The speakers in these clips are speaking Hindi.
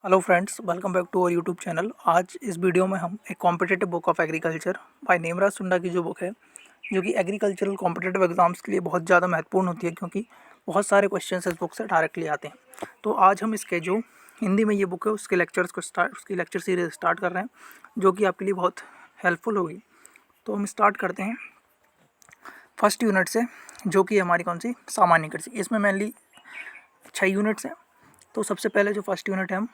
Hello friends, welcome back to our YouTube channel. आज इस वीडियो में हम एक competitive book of agriculture by Nemraj Sunda की जो बुक है, जो कि एग्रीकल्चरल कॉम्पिटिटिव एग्जाम्स के लिए बहुत ज़्यादा महत्वपूर्ण होती है, क्योंकि बहुत सारे क्वेश्चंस इस बुक से डायरेक्टली आते हैं। तो आज हम इसके जो हिंदी में ये बुक है उसके उसकी लेक्चर सीरीज स्टार्ट कर रहे हैं, जो कि आपके लिए बहुत हेल्पफुल होगी। तो हम स्टार्ट करते हैं फर्स्ट यूनिट से, जो कि हमारी कौन सी सामान्य कृषि। इसमें मेनली 6 यूनिट्स हैं। तो सबसे पहले जो फर्स्ट यूनिट है हम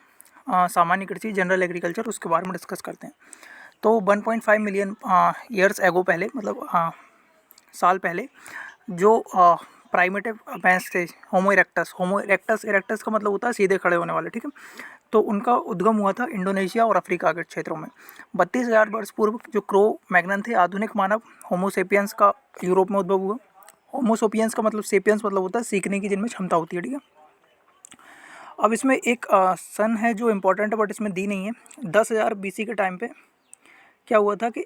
सामान्य कृषि जनरल एग्रीकल्चर, उसके बारे में डिस्कस करते हैं। तो 1.5 मिलियन ईयर्स एगो पहले, मतलब साल पहले, जो प्राइमेटिव भैंस थे, होमो इरेक्टस इरेक्टस का मतलब होता है सीधे खड़े होने वाले, ठीक है। तो उनका उद्गम हुआ था इंडोनेशिया और अफ्रीका के क्षेत्रों में। 32,000 वर्ष पूर्व जो क्रो मैग्नन थे, आधुनिक मानव होमोसेपियंस का यूरोप में उद्भव हुआ। होमोसोपियंस का मतलब सेपियंस मतलब होता है सीखने की जिनमें क्षमता होती है, ठीक है। अब इसमें एक सन है जो इम्पोर्टेंट है, बट इसमें दी नहीं है। 10,000 BC के टाइम पे क्या हुआ था कि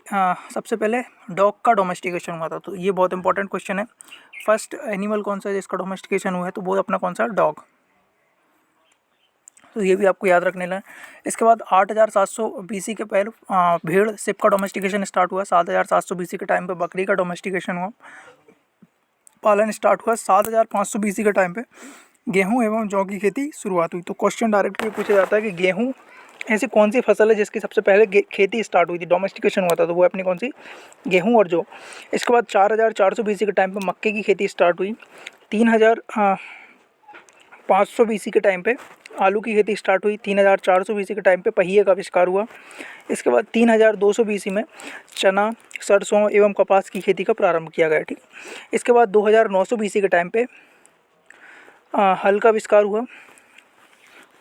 सबसे पहले डॉग का डोमेस्टिकेशन हुआ था। तो ये बहुत इंपॉर्टेंट क्वेश्चन है। फर्स्ट एनिमल कौन सा है जिसका डोमेस्टिकेशन हुआ है, तो वो अपना कौन सा, डॉग। तो ये भी आपको याद रखने लगा। इसके बाद 8,700 BC के पहले भेड़ सिप का डोमेस्टिकेशन स्टार्ट हुआ। 7,700 BC के टाइम पे बकरी का डोमेस्टिकेशन हुआ, पालन स्टार्ट हुआ। 7,500 BC के टाइम पे गेहूं एवं जौ की खेती शुरुआत हुई। तो क्वेश्चन डायरेक्ट ये पूछा जाता है कि गेहूं ऐसी कौन सी फसल है जिसकी सबसे पहले खेती स्टार्ट हुई थी, डोमेस्टिकेशन हुआ था, तो वो अपनी कौन सी, गेहूं और जौ। इसके बाद 4,400 BC के टाइम पे मक्के की खेती स्टार्ट हुई। 3,500 BC के टाइम पे आलू की खेती स्टार्ट हुई। 3,400 BC के टाइम पे पहिए का आविष्कार हुआ। इसके बाद 3,200 BC में चना, सरसों एवं कपास की खेती का प्रारंभ किया गया, ठीक। इसके बाद 2,900 BC के टाइम पे हल का आविष्कार हुआ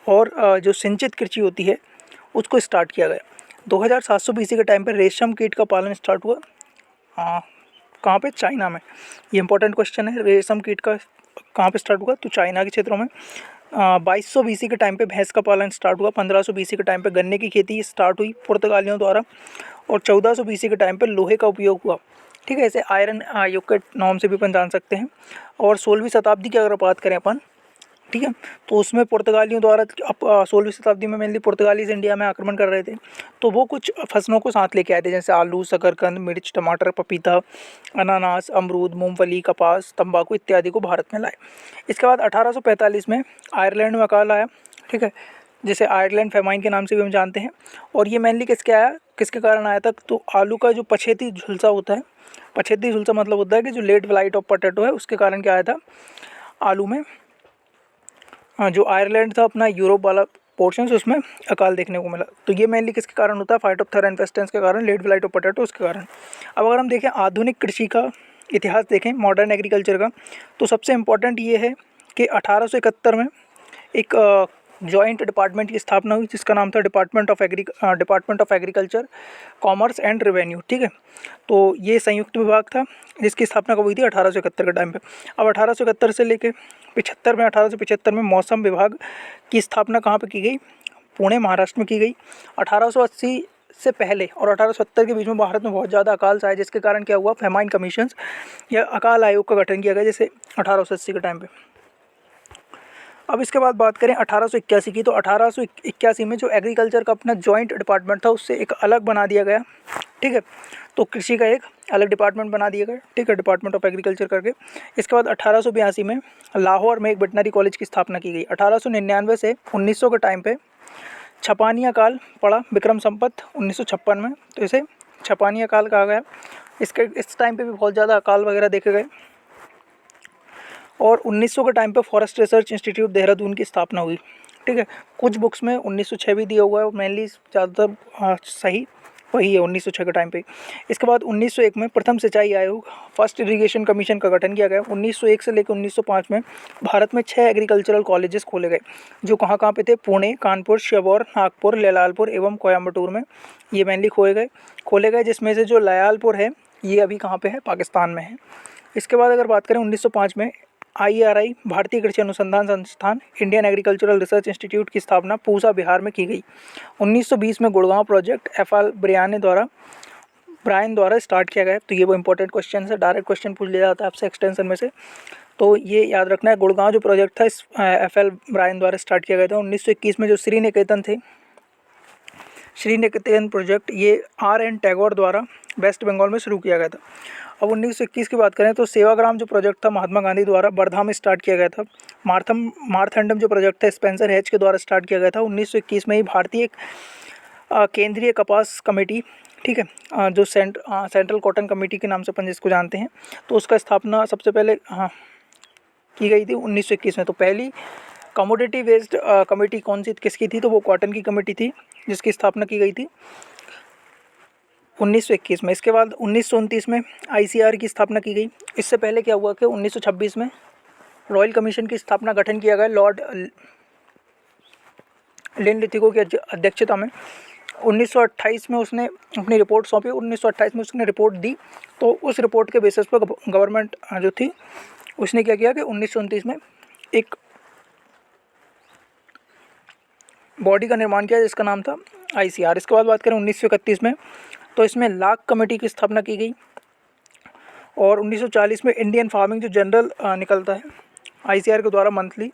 और जो सिंचित कृषि होती है उसको स्टार्ट किया गया। 2,700 BC के टाइम पे रेशम कीट का पालन स्टार्ट हुआ। कहाँ पे, चाइना में। ये इंपॉर्टेंट क्वेश्चन है, रेशम कीट का कहाँ पे स्टार्ट हुआ, तो चाइना के क्षेत्रों में। 2,200 BC के टाइम पे भैंस का पालन स्टार्ट हुआ। 1,500 BC के टाइम पे गन्ने की खेती स्टार्ट हुई पुर्तगालियों द्वारा। और 1,400 BC के टाइम पे लोहे का उपयोग हुआ, ठीक है। इसे आयरन युग के नाम से भी अपन जान सकते हैं। और 16वीं शताब्दी की अगर बात करें अपन, ठीक है, तो उसमें पुर्तगालियों द्वारा 16वीं शताब्दी में मेनली पुर्तगालीज इंडिया में आक्रमण कर रहे थे। तो वो कुछ फसलों को साथ लेके आए थे, जैसे आलू, शकरकंद, मिर्च, टमाटर, पपीता, अनानास, अमरूद, मूंगफली, कपास, तंबाकू इत्यादि को भारत में लाए। इसके बाद 1845 में आयरलैंड में अकाल आया, ठीक है, जिसे आयरलैंड फेमाइन के नाम से भी हम जानते हैं। और ये मेनली किसके कारण आया था, तो आलू का जो पछेती झुलसा होता है, पछेती झुलसा मतलब होता है कि जो लेट ब्लाइट ऑफ पोटैटो है, उसके कारण क्या आया था आलू में। जो आयरलैंड था अपना यूरोप वाला पोर्शन, उसमें अकाल देखने को मिला। तो ये मेनली किसके कारण होता है, फाइटोप्थेरा इन्फेस्टेंस के कारण, लेट ब्लाइट ऑफ पोटैटो, उसके कारण। अब अगर हम देखें आधुनिक कृषि का इतिहास देखें, मॉडर्न एग्रीकल्चर का, तो सबसे इम्पोर्टेंट ये है कि 1871 में एक जॉइंट डिपार्टमेंट की स्थापना हुई, जिसका नाम था department of agriculture, commerce and revenue, ठीक है। तो ये संयुक्त विभाग था जिसकी स्थापना कब हुई थी, 1871 के टाइम पे। अब 1871 से लेके 1875 में मौसम विभाग की स्थापना कहाँ पे की गई, पुणे, महाराष्ट्र में की गई। 1880 से पहले और 1870 के बीच में भारत में बहुत ज़्यादा अकाल आए, जिसके कारण क्या हुआ, फेमाइन कमीशंस या अकाल आयोग का गठन किया गया, जैसे 1880 के टाइम पे। अब इसके बाद बात करें 1881 की, तो 1881 में जो एग्रीकल्चर का अपना जॉइंट डिपार्टमेंट था, उससे एक अलग बना दिया गया, ठीक है। तो कृषि का एक अलग डिपार्टमेंट बना दिया गया, ठीक है, डिपार्टमेंट ऑफ एग्रीकल्चर करके। इसके बाद 1882 में लाहौर में एक वेटनरी कॉलेज की स्थापना की गई। 1899 से 1900 के टाइम पे छपानिया काल पड़ा विक्रम संपत 1956 में, तो इसे छपानिया काल कहा गया। इस टाइम पे भी बहुत ज़्यादा अकाल वगैरह देखे गए। और 1900 के टाइम पे फॉरेस्ट रिसर्च इंस्टीट्यूट देहरादून की स्थापना हुई, ठीक है। कुछ बुक्स में 1906 भी दिया हुआ है, मेनली ज़्यादातर सही वही है 1906 के टाइम पे। इसके बाद 1901 में प्रथम सिंचाई आयोग, फर्स्ट इरिगेशन कमीशन का गठन किया गया। 1901 से लेकर 1905 में भारत में 6 एग्रीकल्चरल कॉलेजेस खोले गए, जो कहाँ पे थे, पुणे, कानपुर, श्योपुर, नागपुर, लयालपुर एवं कोयम्बटूर में ये मेनली खोले गए, जिसमें से जो लयालपुर है ये अभी कहाँ पे है, पाकिस्तान में है। इसके बाद अगर बात करें 1905 में IRI, भारतीय कृषि अनुसंधान संस्थान, इंडियन एग्रीकल्चरल रिसर्च इंस्टीट्यूट की स्थापना पूसा, बिहार में की गई। 1920 में गुड़गांव प्रोजेक्ट FR ब्रियाने द्वारा ब्रायन द्वारा स्टार्ट किया गया। तो ये वो इंपॉर्टेंट क्वेश्चन है, डायरेक्ट क्वेश्चन पूछ लिया जाता है आपसे एक्सटेंशन में से, तो ये याद रखना है। गुड़गांव जो प्रोजेक्ट था इस FL ब्रायन द्वारा स्टार्ट किया गया था। 1921 में जो श्रीनिकेतन थे, श्रीनिकेतन प्रोजेक्ट ये RN टैगोर द्वारा वेस्ट बंगाल में शुरू किया गया था। अब 1921 की बात करें तो सेवाग्राम जो प्रोजेक्ट था महात्मा गांधी द्वारा वर्धा में स्टार्ट किया गया था। मारथंडम जो प्रोजेक्ट था स्पेंसर हेज के द्वारा स्टार्ट किया गया था। 1921 में ही भारतीय केंद्रीय कपास कमेटी, ठीक है, जो सेंट्रल कॉटन कमेटी के नाम से अपन जिसको जानते हैं, तो उसका स्थापना सबसे पहले की गई थी 1921 में। तो पहली कमोडिटी बेस्ड कमेटी कौन सी किसकी थी, तो वो कॉटन की कमेटी थी जिसकी स्थापना की गई थी 1921 में। इसके बाद 1929 में ICR की स्थापना की गई। इससे पहले क्या हुआ कि 1926 में रॉयल कमीशन की स्थापना गठन किया गया लॉर्ड लिनलिथिगो की अध्यक्षता में। 1928 में उसने अपनी रिपोर्ट सौंपी, 1928 में उसने रिपोर्ट दी। तो उस रिपोर्ट के बेसिस पर गवर्नमेंट जो थी उसने क्या किया कि 1929 में एक बॉडी का निर्माण किया जिसका नाम था ICR। इसके बाद बात करें 1931 में, तो इसमें लाक कमेटी की स्थापना की गई। और 1940 में इंडियन फार्मिंग जो जनरल निकलता है ICR के द्वारा मंथली,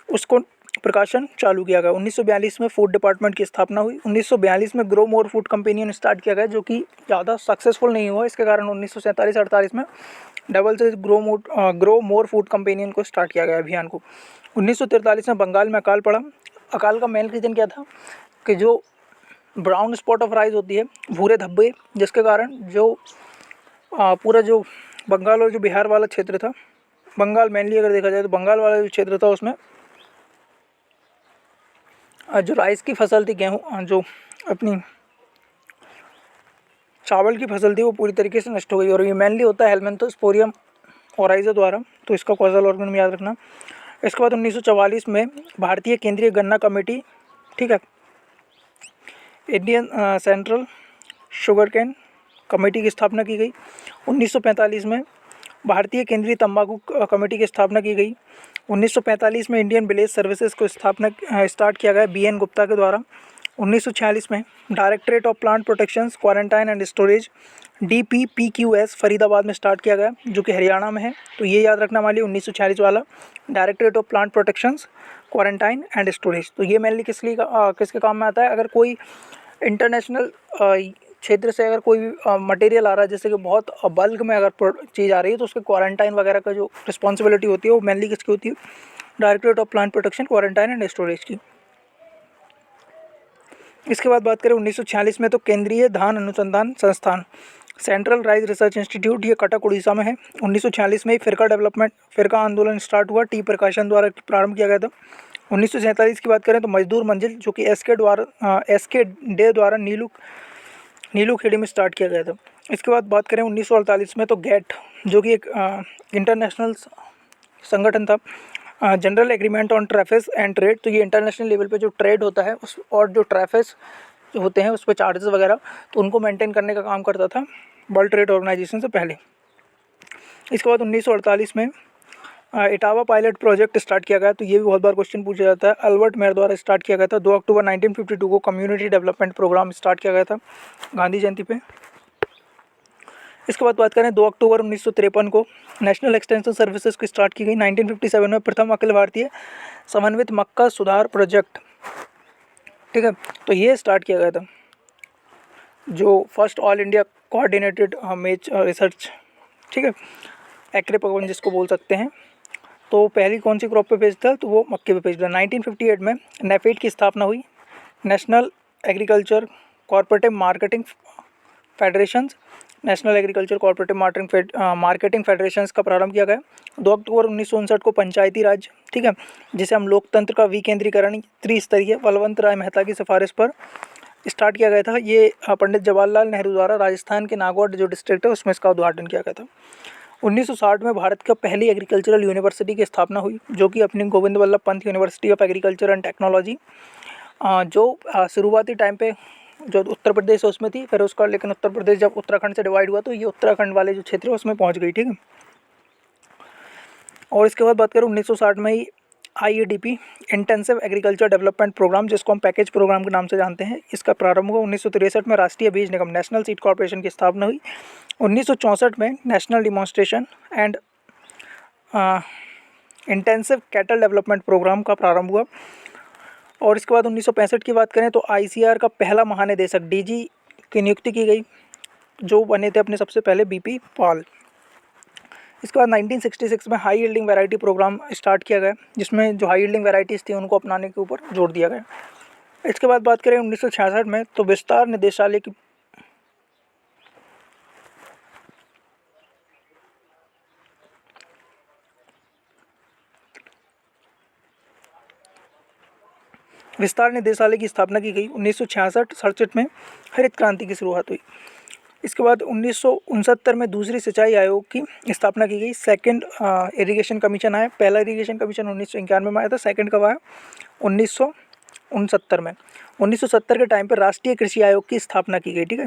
उसको प्रकाशन चालू किया गया। 1942 में फूड डिपार्टमेंट की स्थापना हुई। 1942 में grow more food companion start किया गया, जो कि ज़्यादा सक्सेसफुल नहीं हुआ। इसके कारण 1947-48 में डबल से ग्रो मोर फूड कंपेनियन को स्टार्ट किया गया अभियान को। 1943 में बंगाल में अकाल पड़ा। अकाल का मेन रीज़न क्या था कि जो ब्राउन स्पॉट ऑफ राइस होती है, भूरे धब्बे, जिसके कारण जो पूरा जो बंगाल और जो बिहार वाला क्षेत्र था, बंगाल मेनली अगर देखा जाए तो बंगाल वाला जो क्षेत्र था उसमें जो राइस की फसल थी, गेहूँ जो अपनी चावल की फसल थी, वो पूरी तरीके से नष्ट हो गई। और ये मेनली होता है हेलमिंथोस्पोरियम ओराइजा द्वारा, तो इसका कॉजल ऑर्गन में याद रखना। इसके बाद 1944 में भारतीय केंद्रीय गन्ना कमेटी, ठीक है, Indian central sugar cane committee की स्थापना की गई। 1945 में भारतीय केंद्रीय तंबाकू कमेटी की स्थापना की गई। 1945 में इंडियन विलेज सर्विसेज को स्टार्ट किया गया BN गुप्ता के द्वारा। 1946 में directorate of plant protection quarantine and storage DPPQS Faridabad में स्टार्ट किया गया, जो कि हरियाणा में है। तो ये याद रखना हमारे 1946 वाला directorate of plant protection quarantine and storage. तो ये मेनली किसके काम में आता है, अगर कोई इंटरनेशनल क्षेत्र से अगर कोई मटेरियल आ रहा है, जैसे कि बहुत बल्क में अगर चीज़ आ रही है, तो उसके क्वारंटाइन वगैरह का जो रिस्पॉन्सिबिलिटी होती है वो मेनली किसकी होती है, directorate of plant protection quarantine and storage की। इसके बाद बात करें 1946 में, तो केंद्रीय धान अनुसंधान संस्थान सेंट्रल राइस रिसर्च इंस्टीट्यूट, ये कटक उड़ीसा में है। 1946 में ही फिरका आंदोलन स्टार्ट हुआ, टी प्रकाशन द्वारा प्रारंभ किया गया था। 1947 की बात करें तो मजदूर मंजिल, जो कि SK डे द्वारा नीलू खेड़ी में स्टार्ट किया गया था। इसके बाद बात करें 1948 में, तो GATT, जो कि एक इंटरनेशनल संगठन था, general agreement on traffics and trade. तो ये इंटरनेशनल लेवल पे जो ट्रेड होता है उस और जो ट्रैफिक्स जो होते हैं उस पर चार्जेस वगैरह, तो उनको मेंटेन करने का काम करता था वर्ल्ड ट्रेड ऑर्गेनाइजेशन से पहले। इसके बाद 1948 में इटावा पायलट प्रोजेक्ट स्टार्ट किया गया। तो ये भी बहुत बार क्वेश्चन पूछा जाता है। अल्बर्ट मेयर द्वारा स्टार्ट किया गया था। 2 अक्टूबर 1952 को कम्युनिटी डेवलपमेंट प्रोग्राम स्टार्ट किया गया था गांधी जयंती पे। इसके बाद बात करें 2 अक्टूबर 1953 को नेशनल एक्सटेंशन सर्विसेज की स्टार्ट की गई। 1957 में प्रथम अखिल भारतीय समन्वित मक्का सुधार प्रोजेक्ट, ठीक है, तो ये स्टार्ट किया गया था, जो फर्स्ट ऑल इंडिया कोऑर्डिनेटेड मेज रिसर्च, ठीक है, एक्रे पवन जिसको बोल सकते हैं। तो पहली कौन सी क्रॉप पे पेज था, तो वो मक्के पे पेज था। 1958 में नेफेड की स्थापना हुई, national agriculture cooperative marketing federations, national agriculture cooperative marketing federations का प्रारंभ किया गया। 2 अक्टूबर 1959 को पंचायती राज, ठीक है, जिसे हम लोकतंत्र का विकेंद्रीकरण त्रिस्तरीय बलवंत राय मेहता की सिफारिश पर स्टार्ट किया गया था। ये पंडित जवाहरलाल नेहरू द्वारा राजस्थान के नागौर जो डिस्ट्रिक्ट है उसमें इसका उद्घाटन किया गया था। 1960 में भारत का पहली एग्रीकल्चरल यूनिवर्सिटी की स्थापना हुई, जो कि अपनी Govind Vallabh Pant university of agriculture and technology, जो शुरुआती टाइम पे जो उत्तर प्रदेश है उसमें थी, फिर उसका लेकिन उत्तर प्रदेश जब उत्तराखंड से डिवाइड हुआ तो ये उत्तराखंड वाले जो क्षेत्र है उसमें पहुंच गई, ठीक है। और इसके बाद बात करें 1960 में ही IEDP intensive agriculture development programme, जिसको हम पैकेज प्रोग्राम के नाम से जानते हैं, इसका प्रारंभ हुआ 1963 में। राष्ट्रीय बीज निगम नेशनल सीड कॉर्पोरेशन की स्थापना हुई 1964 में। National demonstration and intensive cattle development programme का प्रारंभ हुआ। और इसके बाद 1965 की बात करें तो ICAR का पहला महानिदेशक DG की नियुक्ति की गई, जो बने थे अपने सबसे पहले BP पॉल। इसके बाद 1966 में high yielding variety programme start किया गया, जिसमें जो हाई यील्डिंग वैराइटीज़ थी उनको अपनाने के ऊपर जोर दिया गया। इसके बाद बात करें 1966 में तो विस्तार निदेशालय की स्थापना की गई। 1966-67 में हरित क्रांति की शुरुआत हुई। इसके बाद 1969 में दूसरी सिंचाई आयोग की स्थापना की गई। सेकंड इरिगेशन कमीशन आया। पहला इरिगेशन कमीशन 1991 में आया था, सेकंड कब आया? 1969 में। 1970 के टाइम पर राष्ट्रीय कृषि आयोग की स्थापना की गई, ठीक है,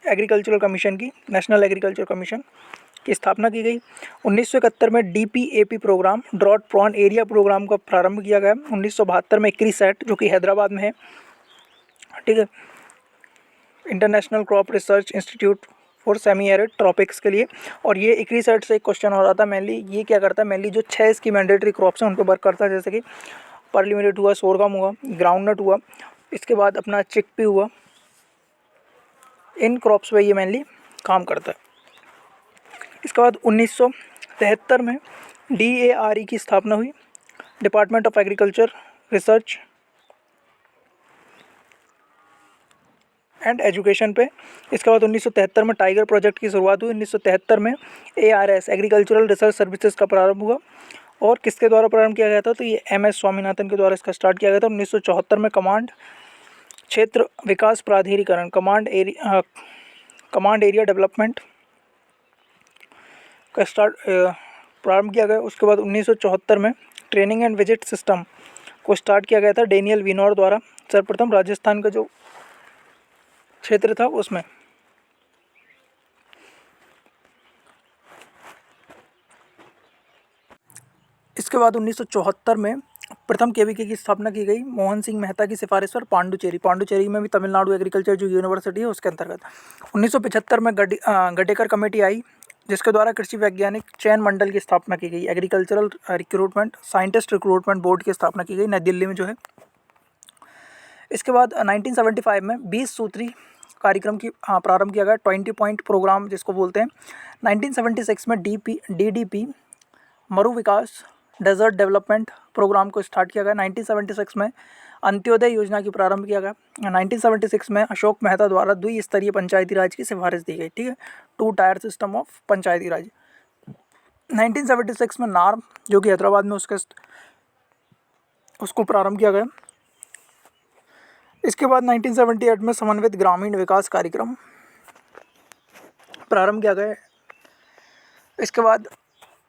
एग्रीकल्चरल कमीशन की, नेशनल एग्रीकल्चर कमीशन की स्थापना की गई। 1971 में DPAP programme, drought prone area programme का प्रारंभ किया गया। 1972 में क्रीसैट, जो कि हैदराबाद में है, ठीक है, international crop research institute for semi arid tropics के लिए। और ये इक्रीसैट से एक क्वेश्चन हो रहा था मेनली। ये क्या करता है? मेनली जो 6 इसकी मैंडेटरी क्रॉप्स हैं उन पर वर्क करता है, जैसे कि पर्ली मिलेट हुआ, सोरगम हुआ, ग्राउंडनट हुआ, इसके बाद अपना चिकपी हुआ। इन क्रॉप्स पे ये मेनली काम करता है। इसके बाद 1973 में DARE की स्थापना हुई, department of agriculture research and education पे। इसके बाद 1973 में टाइगर प्रोजेक्ट की शुरुआत हुई। 1973 में ARS एग्रीकल्चरल रिसर्च सर्विसेज का प्रारंभ हुआ। और किसके द्वारा प्रारंभ किया गया था? तो ये MS स्वामीनाथन के द्वारा इसका स्टार्ट किया गया था। 1974 में कमांड क्षेत्र विकास प्राधिकरण, कमांड एरिया डेवलपमेंट का प्रारंभ किया गया। उसके बाद 1974 में ट्रेनिंग एंड विजिट सिस्टम को स्टार्ट किया गया था डेनियल विनोर द्वारा, सर्वप्रथम राजस्थान का जो क्षेत्र था उसमें। इसके बाद 1974 में प्रथम KVK की स्थापना की गई मोहन सिंह मेहता की सिफारिश पर पांडुचेरी में भी तमिलनाडु एग्रीकल्चर जो यूनिवर्सिटी है उसके अंतर्गत। 1975 में गडेकर कमेटी आई, जिसके द्वारा कृषि वैज्ञानिक चयन मंडल की स्थापना की गई। Agricultural recruitment scientist recruitment board की स्थापना की गई नई दिल्ली में जो है। इसके बाद 1975 में 20 सूत्री कार्यक्रम की प्रारंभ किया गया, 20 पॉइंट प्रोग्राम जिसको बोलते हैं। 1976 में DDP मरु विकास डेजर्ट डेवलपमेंट प्रोग्राम को स्टार्ट किया गया। 1976 में अंत्योदय योजना की प्रारंभ किया गया। 1976 में अशोक मेहता द्वारा द्विस्तरीय पंचायती राज की सिफारिश दी गई, ठीक है, 2 टायर सिस्टम ऑफ पंचायती राज। 1976 में नार्म, जो कि हैदराबाद में उसको प्रारंभ किया गया। इसके बाद 1978 में समन्वित ग्रामीण विकास कार्यक्रम प्रारंभ किया गया। इसके बाद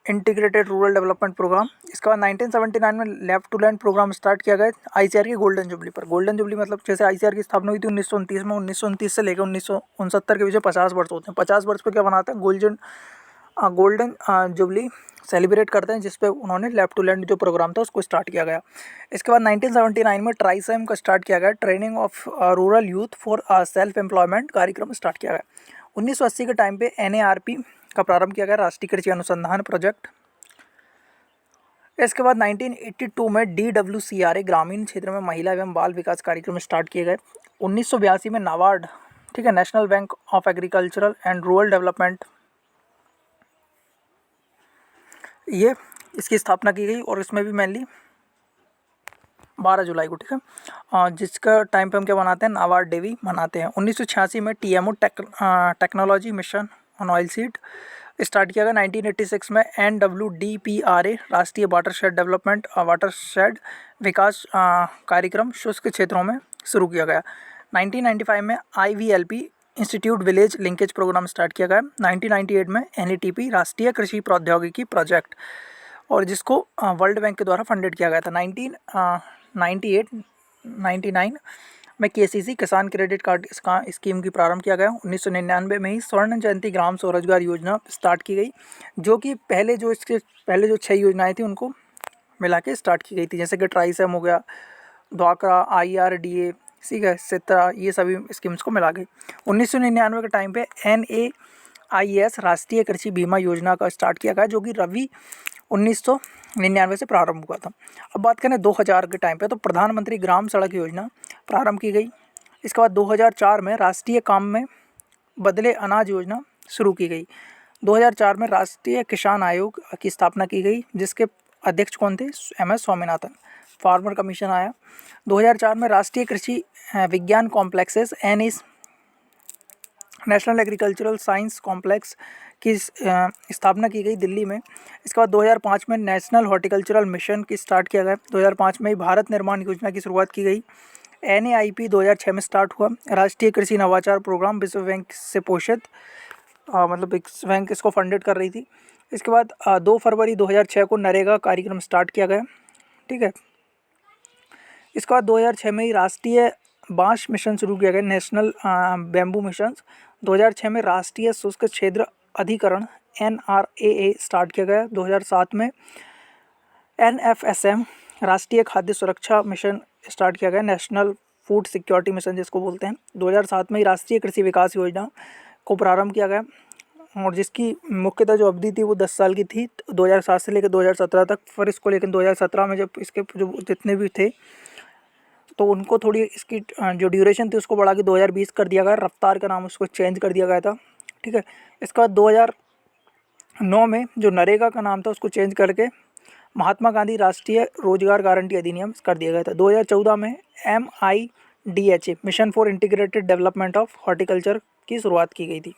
इंटीग्रेटेड रूरल डेवलपमेंट प्रोग्राम। इसके बाद 1979 में left to land programme start किया गया ICAR की गोल्डन जुबली पर। गोल्डन जुबली मतलब जैसे ICAR की स्थापना हुई थी 1929 में, 1929 से लेकर 1969 के बीच 50 वर्ष होते हैं। 50 वर्ष पे क्या बनाते हैं? गोल्डन जुबली सेलिब्रेट करते हैं, जिसपे उन्होंने लेफ्ट टू लैंड जो प्रोग्राम था उसको स्टार्ट किया गया। इसके बाद 1979 में ट्राइसेम का स्टार्ट किया गया, training of rural youth for self employment कार्यक्रम स्टार्ट किया गया। 1980 के टाइम पे NARP का प्रारंभ किया गया, राष्ट्रीय कृषि अनुसंधान प्रोजेक्ट। इसके बाद 1982 में DWCRA ग्रामीण क्षेत्र में महिला एवं बाल विकास कार्यक्रम स्टार्ट किए गए। 1982 में नाबार्ड, ठीक है, national bank of agricultural and rural development, ये इसकी स्थापना की गई। और इसमें भी मेनली 12 जुलाई को, ठीक है, जिसका टाइम पे हम क्या मनाते हैं? नाबार्ड डे भी मनाते हैं। 1986 में TMO technology mission on oil seed start किया गया। 1986 में NWDPRA राष्ट्रीय वाटरशेड डेवलपमेंट वाटरशेड विकास कार्यक्रम शुष्क क्षेत्रों में शुरू किया गया। 1995 में IVLP institute village linkage programme start किया गया। 1998 में NETP राष्ट्रीय कृषि प्रौद्योगिकी प्रोजेक्ट, और जिसको वर्ल्ड बैंक के द्वारा फंडेड किया गया था। 1998-99 में KCC किसान क्रेडिट कार्ड स्कीम की प्रारंभ किया गया। 1999 में ही स्वर्ण जयंती ग्राम स्वरोजगार योजना स्टार्ट की गई, जो कि पहले जो 6 योजनाएं थी उनको मिला के स्टार्ट की गई थी, जैसे कि ट्राइसम हो गया, ड्वाक्रा, IRDA, ठीक है, सित्रा, ये सभी स्कीम्स को मिला के 1999 के टाइम पे NAIS राष्ट्रीय कृषि बीमा योजना का स्टार्ट किया गया, जो कि रवि 1999 से प्रारंभ हुआ था। अब बात करें 2000 के टाइम पे, तो प्रधानमंत्री ग्राम सड़क योजना प्रारंभ की गई। इसके बाद 2004 में राष्ट्रीय काम में बदले अनाज योजना शुरू की गई। 2004 में राष्ट्रीय किसान आयोग की स्थापना की गई, जिसके अध्यक्ष कौन थे? MS स्वामीनाथन। फार्मर कमीशन आया। 2004 में राष्ट्रीय कृषि विज्ञान complexes national agricultural science complex की स्थापना की गई दिल्ली में। इसके बाद 2005 में नेशनल हॉर्टिकल्चरल मिशन की स्टार्ट किया गया। 2005 में ही भारत निर्माण योजना की शुरुआत की गई। NAIP 2006 में स्टार्ट हुआ। राष्ट्रीय कृषि नवाचार प्रोग्राम विश्व बैंक से पोषित, मतलब विश्व बैंक इसको फंडेड कर रही थी। इसके बाद 2 फरवरी 2006 को नरेगा कार्यक्रम स्टार्ट किया गया, ठीक है। इसके बाद 2006 में ही राष्ट्रीय बांस मिशन शुरू किया गया, नेशनल बैम्बू मिशन। 2006 में राष्ट्रीय शुष्क क्षेत्र अधिकरण NRAA स्टार्ट किया गया। 2007 में NFSM राष्ट्रीय खाद्य सुरक्षा मिशन स्टार्ट किया गया, नेशनल फूड सिक्योरिटी मिशन जिसको बोलते हैं। 2007 में ही राष्ट्रीय कृषि विकास योजना को प्रारंभ किया गया, और जिसकी मुख्यतः जो अवधि थी वो 10 साल की थी, 2007 से लेकर 2017 तक। फिर इसको लेकिन 2017 में जब इसके जो जितने भी थे तो उनको थोड़ी इसकी जो ड्यूरेशन थी उसको बढ़ा के 2020 कर दिया गया। रफ्तार का नाम उसको चेंज कर दिया गया था, ठीक है। इसके बाद 2009 में जो नरेगा का नाम था उसको चेंज करके महात्मा गांधी राष्ट्रीय रोजगार गारंटी अधिनियम कर दिया गया था। 2014 में MIDHA mission for integrated development of horticulture की शुरुआत की गई थी।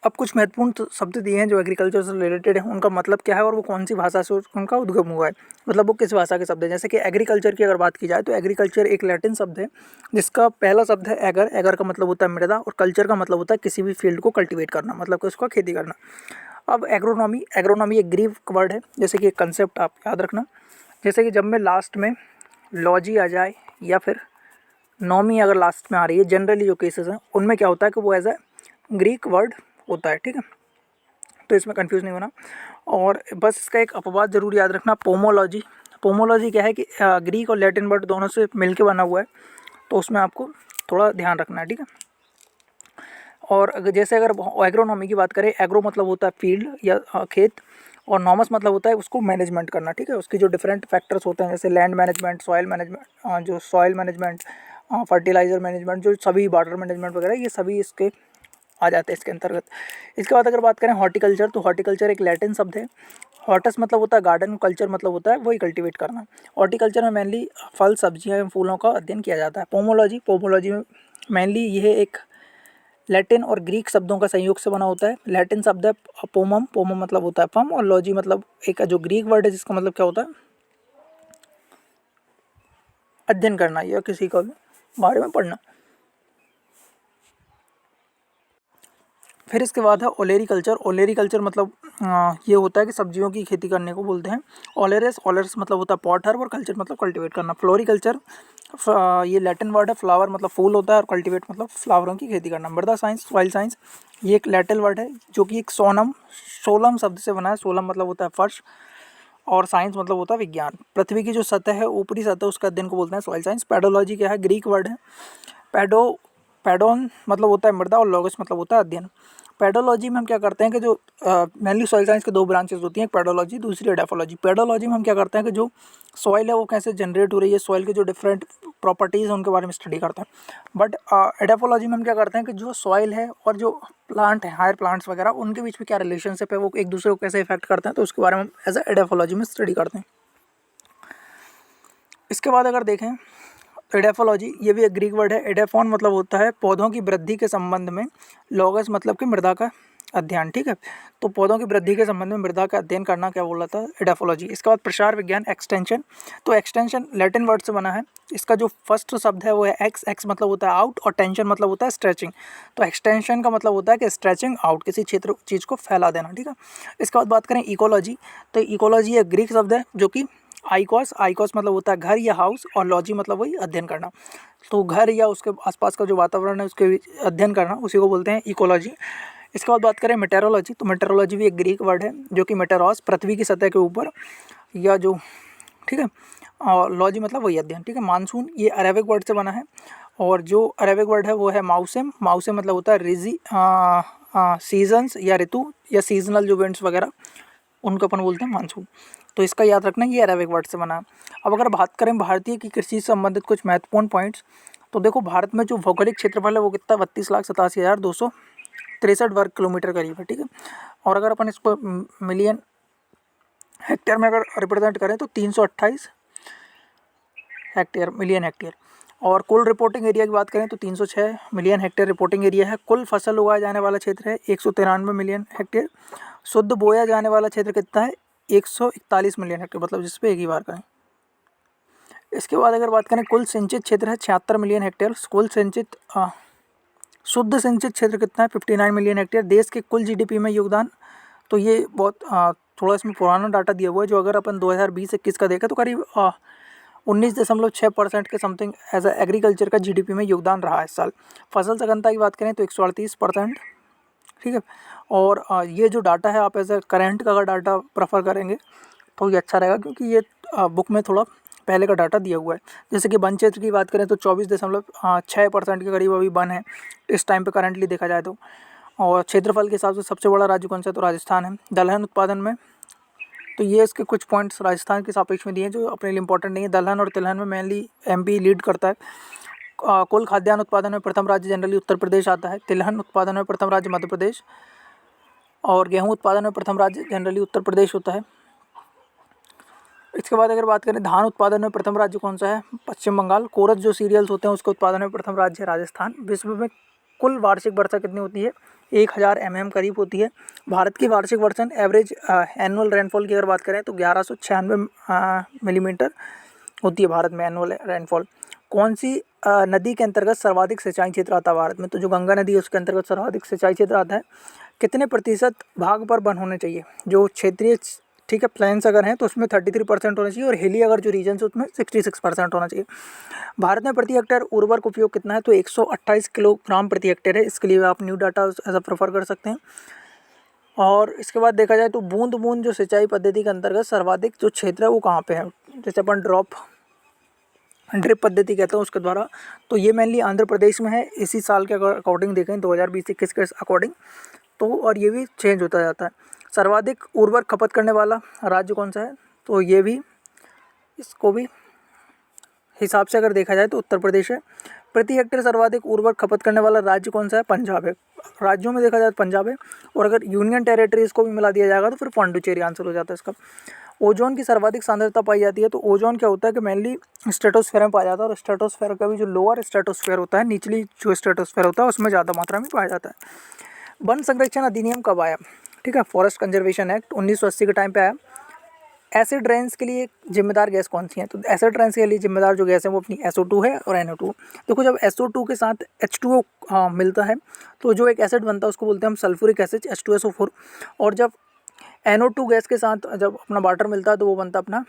अब कुछ महत्वपूर्ण शब्द दिए हैं जो एग्रीकल्चर से रिलेटेड है, उनका मतलब क्या है और वो कौन सी भाषा से उनका उद्गम हुआ है, मतलब वो किस भाषा के शब्द है। जैसे कि एग्रीकल्चर की अगर बात की जाए तो एग्रीकल्चर एक लैटिन शब्द है, जिसका पहला शब्द है एगर। एगर का मतलब होता है मृदा, और कल्चर का मतलब होता है किसी भी फील्ड को कल्टीवेट करना, मतलब कि उसका खेती करना। अब एग्रोनॉमी एक ग्रीक वर्ड है, जैसे कि एक कंसेप्ट आप याद रखना, जैसे कि जब में लास्ट में लॉजी आ जाए या फिर नॉमी अगर लास्ट में आ रही है, जनरली जो केसेस हैं उनमें क्या होता है कि वो एज ए ग्रीक वर्ड होता है, ठीक है। तो इसमें कंफ्यूज नहीं होना। और बस इसका एक अपवाद जरूर याद रखना, पोमोलॉजी। पोमोलॉजी क्या है कि ग्रीक और लैटिन वर्ड दोनों से मिलके बना हुआ है, तो उसमें आपको थोड़ा ध्यान रखना है, ठीक है। और जैसे अगर एग्रोनॉमी की बात करें, एग्रो मतलब होता है फील्ड या खेत, और नॉमस मतलब होता है उसको मैनेजमेंट करना, ठीक है। उसकी जो डिफरेंट फैक्टर्स होते हैं, जैसे land management, soil management, fertiliser management, जो सभी वाटर मैनेजमेंट वगैरह, ये सभी इसके आ जाते हैं इसके अंतर्गत। इसके बाद अगर बात करें हॉर्टिकल्चर, तो हॉर्टिकल्चर एक लैटिन शब्द है। हॉर्टस मतलब होता है गार्डन, कल्चर मतलब होता है वही कल्टीवेट करना। हॉर्टिकल्चर में मेनली फल, सब्जियां एवं फूलों का अध्ययन किया जाता है। पोमोलॉजी में मेनली यह एक लैटिन और ग्रीक शब्दों का संयोग से बना होता है। लैटिन शब्द है पोमम, पोमम मतलब होता है फम, और लॉजी मतलब एक जो ग्रीक वर्ड है जिसका मतलब क्या होता है अध्ययन करना या किसी का भी बारे में पढ़ना। फिर इसके बाद है ओलेरीकल्चर। ओलेरीकल्चर मतलब ये होता है कि सब्जियों की खेती करने को बोलते हैं। ओलेरस मतलब होता है पॉट हर्ब, और कल्चर मतलब कल्टीवेट करना। फ्लोरिकल्चर ये लैटिन वर्ड है, फ्लावर मतलब फूल होता है, और कल्टीवेट मतलब फ्लावरों की खेती करना। मृदा साइंस, सॉइल साइंस, ये एक लैटिन वर्ड है जो कि एक सोलम शब्द से बना है। सोलम मतलब होता है फर्श, और साइंस मतलब होता है विज्ञान। पृथ्वी की जो सतह है, ऊपरी सतह, उसका अध्ययन को बोलते हैं सॉइल साइंस। पेडोलॉजी क्या है? ग्रीक वर्ड है। पैडोन मतलब होता है मृदा, और लॉगस मतलब होता है अध्ययन। पेडोलॉजी में हम क्या करते हैं कि जो मेनली सॉइल साइंस के 2 ब्रांचेस होती हैं, एक पेडोलॉजी, दूसरी एडाफोलॉजी। पेडोलॉजी में हम क्या करते हैं कि जो सॉइल है वो कैसे जनरेट हो रही है, सॉइल के जो डिफरेंट प्रॉपर्टीज़ हैं उनके बारे में स्टडी करते हैं। बट एडाफोलॉजी में हम क्या करते हैं कि जो सॉइल है और जो प्लांट है, हायर प्लांट्स वगैरह, उनके बीच में क्या रिलेशनशिप है, वो एक दूसरे को कैसे इफेक्ट करते हैं, तो उसके बारे में हम एज ए एडाफोलॉजी में स्टडी करते हैं। इसके बाद अगर देखें एडाफोलॉजी, ये भी एक ग्रीक वर्ड है। एडाफोन मतलब होता है पौधों की वृद्धि के संबंध में, लॉगस मतलब कि मृदा का अध्ययन, ठीक है। तो पौधों की वृद्धि के संबंध में मृदा का अध्ययन करना क्या बोला था? एडाफोलॉजी। इसके बाद प्रसार विज्ञान, एक्सटेंशन। तो एक्सटेंशन लैटिन वर्ड से बना है। इसका जो फर्स्ट शब्द है वो है एक्स मतलब होता है आउट, और टेंशन मतलब होता है स्ट्रेचिंग। तो एक्सटेंशन का मतलब होता है कि स्ट्रेचिंग आउट, किसी चीज़ को फैला देना, ठीक है। इसके बाद बात करें इकोलॉजी, तो इकोलॉजी एक ग्रीक शब्द है जो कि आइकॉस मतलब होता है घर या हाउस, और लॉजी मतलब वही अध्ययन करना। तो घर या उसके आसपास का जो वातावरण है उसके अध्ययन करना, उसी को बोलते हैं इकोलॉजी। इसके बाद बात करें मेटेरोलॉजी, तो मेटेरोलॉजी भी एक ग्रीक वर्ड है जो कि मेटेरोस पृथ्वी की सतह के ऊपर, या जो, ठीक है, और लॉजी मतलब वही अध्ययन, ठीक है। मानसून ये अरेबिक वर्ड से बना है, और जो अरेबिक वर्ड है वो है माउसेम। माउसेम मतलब होता है रिजी सीजन्स या ऋतु या सीजनल जो इवेंट्स वगैरह, उनको अपन बोलते हैं मानसून। तो इसका याद रखना, ये अरेबिक वर्ड से बना है। अब अगर बात करें भारतीय की कृषि से संबंधित कुछ महत्वपूर्ण पॉइंट्स, तो देखो भारत में जो भौगोलिक क्षेत्रफल है वो कितना 32,87,263 वर्ग किलोमीटर करीब है, ठीक है। और अगर अपन इसको मिलियन हेक्टेयर में अगर रिप्रेजेंट करें तो 328 हेक्टेयर, मिलियन हेक्टेयर। और कुल रिपोर्टिंग एरिया की बात करें तो 306 मिलियन हेक्टेयर रिपोर्टिंग एरिया है। कुल फसल उगाया जाने वाला क्षेत्र है 193 मिलियन हेक्टेयर। शुद्ध बोया जाने वाला क्षेत्र कितना है 141 मिलियन हेक्टेयर, मतलब जिस पे एक ही बार करें। इसके बाद अगर बात करें कुल सिंचित क्षेत्र है 76 मिलियन हेक्टेयर। कुल सिंचित शुद्ध सिंचित क्षेत्र कितना है 59 मिलियन हेक्टेयर। देश के कुल जीडीपी में योगदान, तो ये बहुत थोड़ा इसमें पुराना डाटा दिया हुआ है, जो अगर अपन 2020-21 का देखें तो करीब 19.6% के समथिंग एज ए एग्रीकल्चर का जीडीपी में योगदान रहा है इस साल। फसल सघनता की बात करें तो 138%, ठीक है। और ये जो डाटा है आप एज ए करेंट का अगर डाटा प्रेफर करेंगे तो ये अच्छा रहेगा, क्योंकि ये बुक में थोड़ा पहले का डाटा दिया हुआ है। जैसे कि वन क्षेत्र की बात करें तो 24.6% के करीब अभी वन है इस टाइम पे करंटली देखा जाए तो। और क्षेत्रफल के हिसाब से सबसे बड़ा राज्य कौन सा है तो राजस्थान है। दलहन उत्पादन में, तो ये इसके कुछ पॉइंट्स राजस्थान के सापेक्ष में दिए हैं जो अपने लिए इंपॉर्टेंट नहीं है। दलहन और तिलहन में मेनली एमपी लीड करता है। कुल खाद्यान्न उत्पादन में प्रथम राज्य जनरली उत्तर प्रदेश आता है। तिलहन उत्पादन में प्रथम राज्य मध्य प्रदेश, और गेहूं उत्पादन में प्रथम राज्य जनरली उत्तर प्रदेश होता है। इसके बाद अगर बात करें धान उत्पादन में प्रथम राज्य कौन सा है पश्चिम बंगाल। कोरस जो सीरियल्स होते हैं उसके उत्पादन में प्रथम राज्य है राजस्थान। विश्व में कुल वार्षिक वर्षा कितनी होती है 1000 mm करीब होती है। भारत की वार्षिक वर्षा एवरेज एनुअल रेनफॉल की अगर बात करें तो 1196 मिलीमीटर होती है भारत में एनुअल रेनफॉल। कौन सी नदी के अंतर्गत सर्वाधिक सिंचाई क्षेत्र आता है भारत में, तो जो गंगा नदी है उसके अंतर्गत सर्वाधिक सिंचाई क्षेत्र आता है। कितने प्रतिशत भाग पर वन होने चाहिए, जो क्षेत्रीय, ठीक है, प्लेन्स अगर हैं तो उसमें 33% होना चाहिए, और हिली अगर जो रीजन है उसमें 66% होना चाहिए। भारत में प्रति हेक्टेयर उर्वरक उपयोग कितना है तो 128 किलोग्राम प्रति हेक्टेयर है। इसके लिए आप न्यू डाटा ऐसा प्रेफर कर सकते हैं। और इसके बाद देखा जाए तो बूंद बूंद जो सिंचाई पद्धति के अंतर्गत सर्वाधिक जो क्षेत्र है वो कहाँ पे है, जैसे अपन ड्रिप पद्धति कहते हैं उसके द्वारा, तो ये मेनली आंध्र प्रदेश में है। इसी साल के अकॉर्डिंग देखें 2020-21 के अकॉर्डिंग, तो और ये भी चेंज होता जाता है। सर्वाधिक उर्वरक खपत करने वाला राज्य कौन सा है, तो ये भी, इसको भी हिसाब से अगर देखा जाए तो उत्तर प्रदेश है। प्रति हेक्टेयर सर्वाधिक उर्वरक खपत करने वाला राज्य कौन सा है, पंजाब है। राज्यों में देखा जाए तो पंजाब है, और अगर यूनियन टेरिटरीज को भी मिला दिया जाएगा तो फिर पौंडुचेरी आंसर हो जाता है इसका। ओजोन की सर्वाधिक सांद्रता पाई जाती है, तो ओजोन क्या होता है कि मेनली स्ट्रेटोस्फेयर में पाया जाता है, और स्ट्रेटोस्फेयर का भी जो लोअर स्ट्रेटोस्फेयर होता है, निचली जो स्ट्रेटोस्फेयर होता है उसमें ज़्यादा मात्रा में पाया जाता है। वन संरक्षण अधिनियम कब आया, ठीक है, फॉरेस्ट कंजर्वेशन एक्ट 1980 के टाइम पे आया। एसिड रेन्स के लिए जिम्मेदार गैस कौन सी है, तो एसिड रेन्स के लिए जिम्मेदार जो गैस है वो अपनी SO2 है और NO2। देखो जब SO2 के साथ H2O मिलता है तो जो एक एसिड बनता है उसको बोलते हैं हम सल्फ्यूरिक एसिड H2SO4, और जब NO2 गैस के साथ जब अपना वाटर मिलता है तो वो बनता है अपना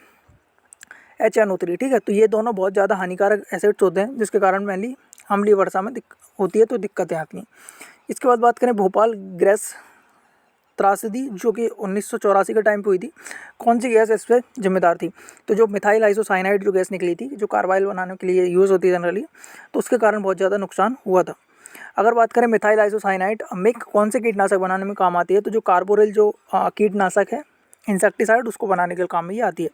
HNO3, ठीक है। तो ये दोनों बहुत ज़्यादा हानिकारक एसिड्स होते हैं जिसके कारण मेनली अम्लीय वर्षा में होती है तो दिक्कतें आती हैं। इसके बाद बात करें भोपाल गैस त्रासदी जो कि 1984 के टाइम पे हुई थी, कौन सी गैस इस पर जिम्मेदार थी, तो जो मिथाइल आइसोसाइनाइड जो गैस निकली थी जो कार्बाइल बनाने के लिए यूज़ होती है जनरली, तो उसके कारण बहुत ज़्यादा नुकसान हुआ था। अगर बात करें मिथाइल आइसोसाइनाइड मिक कौन से कीटनाशक बनाने में काम आती है, तो जो कार्बोरिल जो कीटनाशक है इंसेक्टिसाइड उसको बनाने के काम में ये आती है।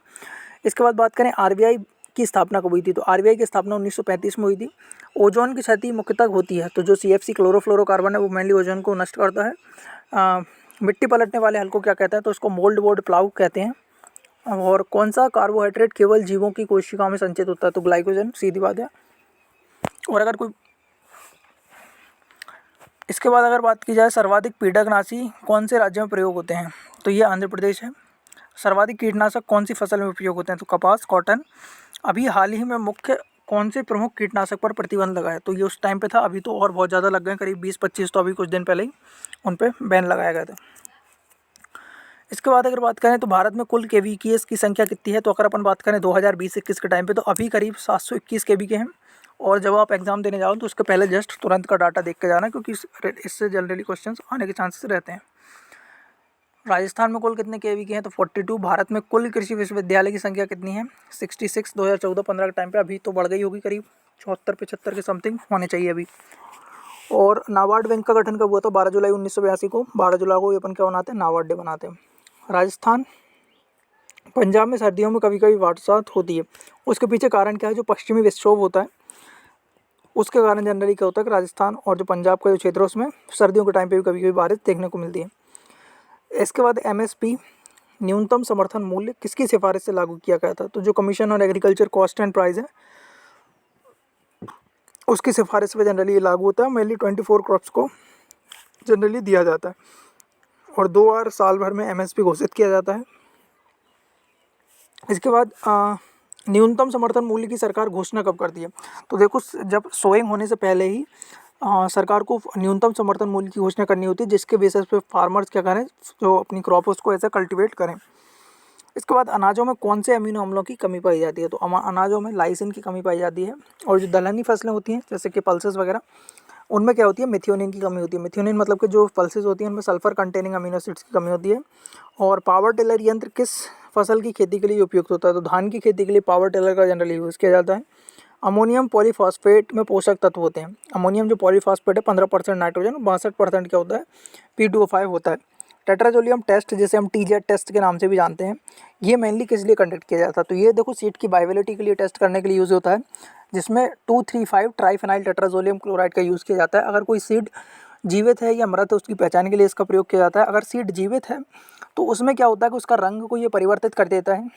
इसके बाद बात करें RBI की स्थापना कब हुई थी, तो RBI की स्थापना 1935 में हुई थी। ओजोन की क्षति मुख्यतः होती है, तो जो CFC क्लोरोफ्लोरोकार्बन है वो मेनली ओजोन को नष्ट करता है। मिट्टी पलटने वाले हल को क्या कहते हैं, तो उसको मोल्ड बोर्ड प्लाउ कहते हैं। और कौन सा कार्बोहाइड्रेट केवल जीवों की कोशिकाओं में संचित होता है, तो ग्लाइकोजन, सीधी बात है। और अगर कोई, इसके बाद अगर बात की जाए सर्वाधिक कीटनाशी कौन से राज्य में प्रयोग होते हैं, तो ये आंध्र प्रदेश है। सर्वाधिक कीटनाशक कौन सी फसल में उपयोग होते हैं, तो कपास, कॉटन। अभी हाल ही में मुख्य कौन से प्रमुख कीटनाशक पर प्रतिबंध लगा है, तो ये उस टाइम पे था, अभी तो और बहुत ज़्यादा लग गए, करीब 20-25 तो अभी कुछ दिन पहले ही उन पे बैन लगाया गया था। इसके बाद अगर बात करें तो भारत में कुल KVKS की संख्या कितनी है, तो अगर अपन बात करें 2020-21 के टाइम पे तो अभी करीब 721 kV के हैं, और जब आप एग्ज़ाम देने जाओ तो उसके पहले जस्ट तुरंत का डाटा देख के जाना, क्योंकि इससे जनरली क्वेश्चंस आने के चांसेस रहते हैं। राजस्थान में कुल कितने केवी के हैं? तो 42। भारत में कुल कृषि विश्वविद्यालय की संख्या कितनी है? 66। 2014-15 के टाइम पे, अभी तो बढ़ गई होगी, करीब 74-75 के समथिंग होने चाहिए अभी। और नाबार्ड बैंक का गठन कब हुआ था? 12 जुलाई 1982 को। 12 जुलाई को अपन क्या बनाते हैं? नाबार्ड डे बनाते हैं। राजस्थान पंजाब में सर्दियों में कभी कभी बरसात होती है, उसके पीछे कारण क्या है? जो पश्चिमी विक्षोभ होता है उसके कारण जनरली क्या होता है कि राजस्थान और जो पंजाब का जो क्षेत्र है उसमें सर्दियों के टाइम पे भी कभी कभी बारिश देखने को मिलती है। इसके बाद एमएसपी न्यूनतम समर्थन मूल्य किसकी सिफारिश से लागू किया गया था? तो जो commission on agriculture cost and price है उसकी सिफारिश पे जनरली ये लागू होता है। मेनली 24 क्रॉप्स को जनरली दिया जाता है और 2 बार साल भर में एमएसपी घोषित किया जाता है। इसके बाद न्यूनतम समर्थन मूल्य की सरकार घोषणा कब करती है? तो देखो, जब सोइंग होने से पहले ही सरकार को न्यूनतम समर्थन मूल्य की घोषणा करनी होती है, जिसके बेसिस पे फार्मर्स क्या करें, जो अपनी क्रॉप उसको ऐसा कल्टीवेट करें। इसके बाद अनाजों में कौन से अमीनो अम्लों की कमी पाई जाती है? तो अनाजों में लाइसिन की कमी पाई जाती है। और जो दलहनी फसलें होती हैं जैसे कि पल्सेस वगैरह, उनमें क्या होती है? मिथ्योनिन की कमी होती है। मिथ्योनिन मतलब कि जो पल्सेस होती हैं उनमें सल्फर कंटेनिंग अमीनो एसिड्स की कमी होती है। और पावर टिलर यंत्र किस फसल की खेती के लिए उपयुक्त होता है? तो धान की खेती के लिए पावर टिलर का जनरली यूज़ किया जाता है। अमोनियम पॉलीफॉस्फेट में पोषक तत्व होते हैं। अमोनियम जो पॉलीफॉस्फेट है 15% नाइट्रोजन, 62% क्या होता है? P2O5 होता है। टेट्राजोलियम टेस्ट, जिसे हम टीजेट टेस्ट के नाम से भी जानते हैं, ये मेनली किस लिए कंडक्ट किया जाता है? तो ये देखो, सीड की वायबिलिटी के लिए टेस्ट करने के लिए यूज़ होता है, जिसमें 2,3,5 ट्राइफेनाइल टेट्राजोलियम क्लोराइड का यूज़ किया जाता है। अगर कोई सीड जीवित है या मृत है उसकी पहचान के लिए इसका प्रयोग किया जाता है। अगर सीड जीवित है तो उसमें क्या होता है कि उसका रंग को ये परिवर्तित कर देता है,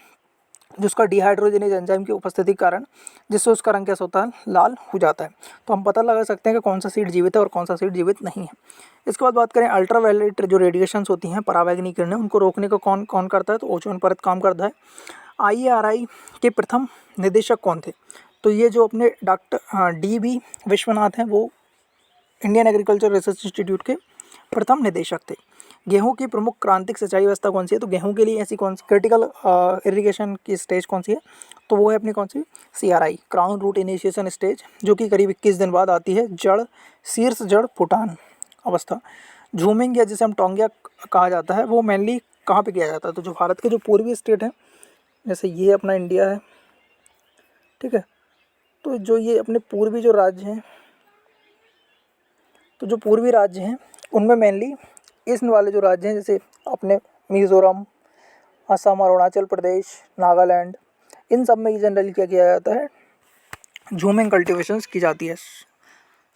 जिसका डिहाइड्रोजनेज एंजाइम की उपस्थिति के कारण, जिससे उसका रंग कैसा होता है? लाल हो जाता है। तो हम पता लगा सकते हैं कि कौन सा सीड जीवित है और कौन सा सीड जीवित नहीं है। इसके बाद बात करें अल्ट्रावायलेट जो रेडिएशंस होती हैं, पराबैंगनी किरणें, उनको रोकने का कौन कौन करता है? तो ओजोन परत काम करता है। IARI के प्रथम निदेशक कौन थे? तो ये जो अपने डॉक्टर DB विश्वनाथ हैं, वो इंडियन एग्रीकल्चर रिसर्च इंस्टीट्यूट के प्रथम निदेशक थे। गेहूं की प्रमुख क्रांतिक सिंचाई व्यवस्था कौन सी है? तो गेहूं के लिए ऐसी कौन सी क्रिटिकल इरिगेशन की स्टेज कौन सी है? तो वो है अपनी कौन सी? CRI, crown root initiation stage, जो कि करीब 21 दिन बाद आती है। जड़ शीर्ष जड़ फुटान अवस्था। झूमिंग या जिसे हम टोंगिया कहा जाता है, वो मेनली कहाँ पे किया जाता है? तो जो भारत के जो पूर्वी स्टेट हैं, जैसे ये अपना इंडिया है, ठीक है, तो जो ये अपने पूर्वी जो राज्य हैं, तो जो पूर्वी राज्य हैं उनमें मेनली ईस्ट वाले जो राज्य हैं, जैसे अपने मिज़ोरम, असम, अरुणाचल प्रदेश, नागालैंड, इन सब में ये जनरली क्या किया जाता है? झूमिंग कल्टीवेशंस की जाती है,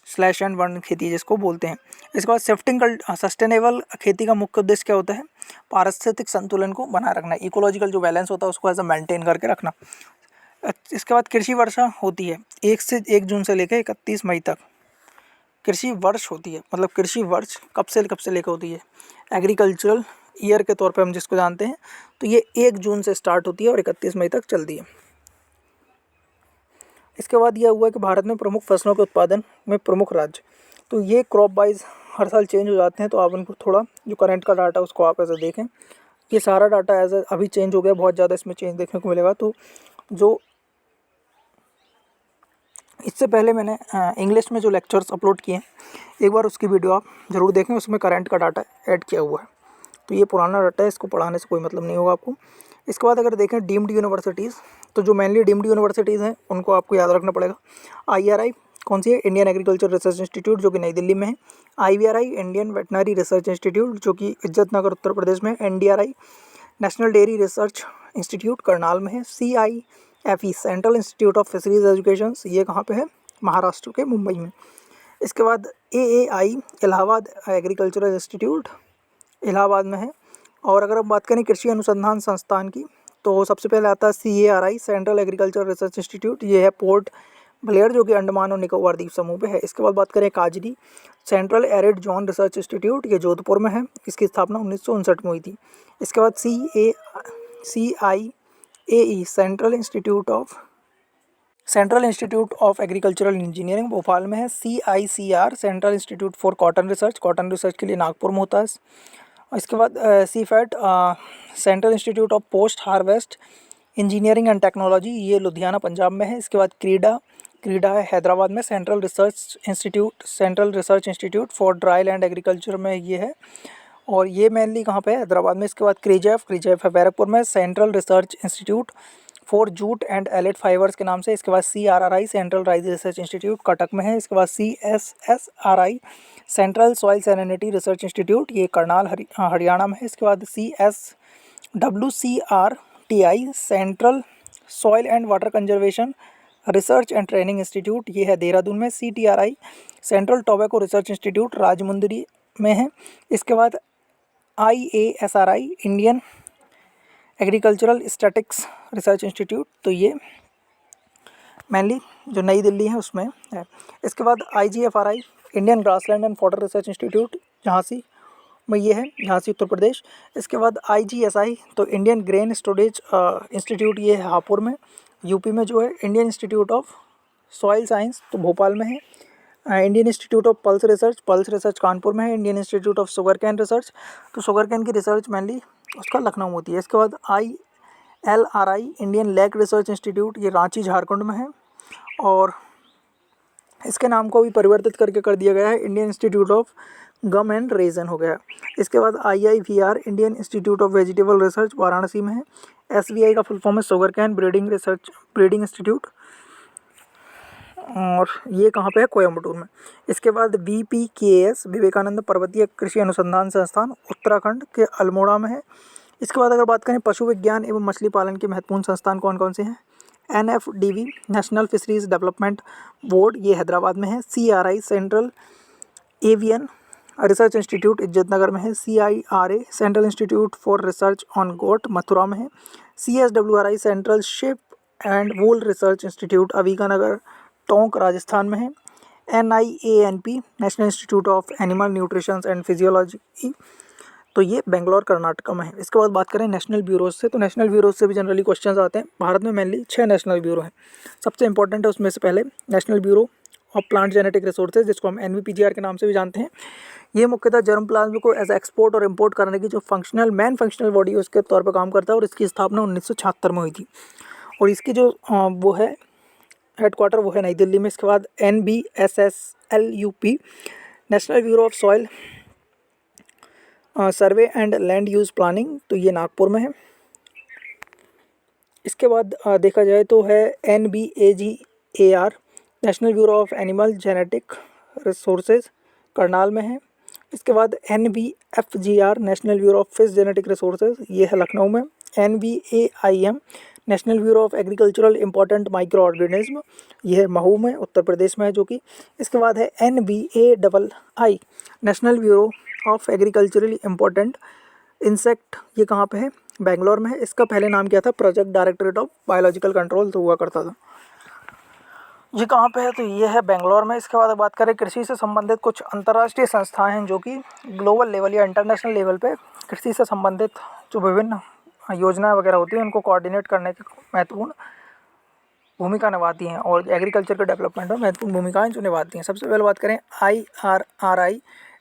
स्लैश एंड बर्न खेती जिसको बोलते हैं। इसके बाद सस्टेनेबल खेती का मुख्य उद्देश्य क्या होता है? पारिस्थितिक संतुलन को बनाए रखना, इकोलॉजिकल जो बैलेंस होता है उसको ऐसा मेंटेन करके रखना। इसके बाद कृषि वर्षा होती है 1 जून से लेकर 31 मई तक। कृषि वर्ष होती है, मतलब कृषि वर्ष कब से लेकर होती है? एग्रीकल्चरल ईयर के तौर पे हम जिसको जानते हैं, तो ये 1 जून से स्टार्ट होती है और 31 मई तक चलती है। इसके बाद यह हुआ कि भारत में प्रमुख फसलों के उत्पादन में प्रमुख राज्य, तो ये क्रॉप वाइज हर साल चेंज हो जाते हैं। तो आप उनको थोड़ा जो करंट का डाटा उसको आप ऐसा देखें, ये सारा डाटा एज अभी चेंज हो गया, बहुत ज़्यादा इसमें चेंज देखने को मिलेगा। तो जो इससे पहले मैंने इंग्लिश में जो लेक्चर्स अपलोड किए हैं, एक बार उसकी वीडियो आप ज़रूर देखें, उसमें करंट का डाटा ऐड किया हुआ है। तो ये पुराना डाटा है, इसको पढ़ाने से कोई मतलब नहीं होगा आपको। इसके बाद अगर देखें डीम्ड यूनिवर्सिटीज़, तो जो मेनली डीम्ड यूनिवर्सिटीज़ हैं उनको आपको याद रखना पड़ेगा। IRI कौन सी है? इंडियन एग्रीकल्चर रिसर्च इंस्टीट्यूट, जो कि नई दिल्ली में है। IVRI Indian veterinary research institute, जो कि इज्जतनगर उत्तर प्रदेश में है। NDRI national dairy research institute Karnal में है। CIFE central institute of fisheries education, ये कहाँ पे है? महाराष्ट्र के मुंबई में। इसके बाद AAI Allahabad agricultural institute, Allahabad में है। और अगर हम बात करें कृषि अनुसंधान संस्थान की, तो सबसे पहले आता है CARI central agriculture research institute, ये है पोर्ट ब्लेयर, जो कि अंडमान और निकोबार द्वीप समूह पे है। इसके बाद बात करें काजरी central arid zone research institute, ये जोधपुर में है, इसकी स्थापना 1959 में हुई थी। इसके बाद CIAE central institute of agricultural engineering Bhopal में है। CICR central institute for cotton research के लिए नागपुर में होता है। इसके बाद CFAT central institute of post harvest engineering and technology, ये लुधियाना पंजाब में है। इसके बाद क्रीडा है हैदराबाद में, central research institute for dry land agriculture में ये है, और ये मेनली कहाँ पे है, हैदराबाद में। इसके बाद क्रीजेफ है बैरकपुर में, central research institute for jute and allied fibres के नाम से। इसके बाद CRRI central rice research institute Cuttack में है। इसके बाद CSSRI central soil salinity research institute, ये करनाल हरियाणा में है। इसके बाद CSWCRTI central soil and water conservation research and training institute, ये है देहरादून में। CTRI central tobacco research institute Rajahmundry में है। इसके बाद IASRI Indian agricultural statics research institute, तो ये मेनली जो नई दिल्ली है उसमें है। इसके बाद IGFRI Indian grassland and fodder research institute Jhansi में ये है, झांसी उत्तर प्रदेश। इसके बाद IGSI तो इंडियन ग्रेन स्टोरेज इंस्टीट्यूट, ये है हापुड़ में यूपी में जो है। Indian institute of soil science तो भोपाल में है। Indian institute of pulse research Kanpur में है। Indian institute of sugar cane research, तो शुगर कैन की रिसर्च मेनली उसका लखनऊ में होती है। इसके बाद ILRI Indian lake research institute, ये रांची झारखंड में है, और इसके नाम को भी परिवर्तित करके कर दिया गया है, Indian institute of gum and resin हो गया। इसके बाद IIVR Indian institute of vegetable research Varanasi में है। SVI का फुल फॉर्म है शुगर कैन ब्रीडिंग इंस्टीट्यूट, और ये कहाँ पे है, कोयम्बटूर में। इसके बाद VPKS विवेकानंद पर्वतीय कृषि अनुसंधान संस्थान उत्तराखंड के अल्मोड़ा में है। इसके बाद अगर बात करें पशु विज्ञान एवं मछली पालन के महत्वपूर्ण संस्थान कौन कौन से हैं, NFDB national fisheries development board, ये हैदराबाद में है। CRI central avian research institute Izzatnagar में है। CIRA central institute for research on goat Mathura में है। CSWRI central sheep and wool research institute Avikanagar Tonk Rajasthan में है। NIANP national institute of animal nutrition and physiology, तो ये बेंगलोर कर्नाटक में है। इसके बाद बात करें नेशनल ब्यूरोज से, तो नेशनल ब्यूरोज से भी जनरली क्वेश्चंस आते हैं। भारत में मेनली 6 नेशनल ब्यूरो हैं। सबसे इंपॉर्टेंट है उसमें से पहले national bureau of plant genetic resources, जिसको हम NBPGR के नाम से भी जानते हैं। ये मुख्यतः जर्म प्लाज्म को एज एक्सपोर्ट और इंपोर्ट करने की जो मेन फंक्शनल बॉडी है उसके तौर पर काम करता है, और इसकी स्थापना 1976 में हुई थी, और इसकी जो वो है हेडक्वार्टर वो है नई दिल्ली में। इसके बाद NBSSLUP national bureau of soil survey and land use planning, तो ये नागपुर में है। इसके बाद देखा जाए तो है NBAGAR national bureau of animal genetic resources Karnal में है। इसके बाद NBFGR national bureau of fish genetic resources, ये है लखनऊ में। NBAIM national bureau of agricultural important micro organism, ये है महू में उत्तर प्रदेश में है जो कि। इसके बाद है NBAII national bureau of agriculturally important insect, ये कहाँ पे है, बेंगलोर में है। इसका पहले नाम क्या था, project directorate of biological control तो हुआ करता था। ये कहाँ पे है, तो ये है बेंगलोर में। इसके बाद बात करें कृषि से संबंधित कुछ अंतर्राष्ट्रीय संस्थाएं हैं जो कि ग्लोबल लेवल या इंटरनेशनल लेवल पे कृषि से संबंधित जो विभिन्न योजनाएं वगैरह होती हैं उनको कोऑर्डिनेट करने की महत्वपूर्ण भूमिका निभाती हैं, और एग्रीकल्चर के डेवलपमेंट में महत्वपूर्ण भूमिकाएं जो निभाती हैं। सबसे पहले बात करें IRRI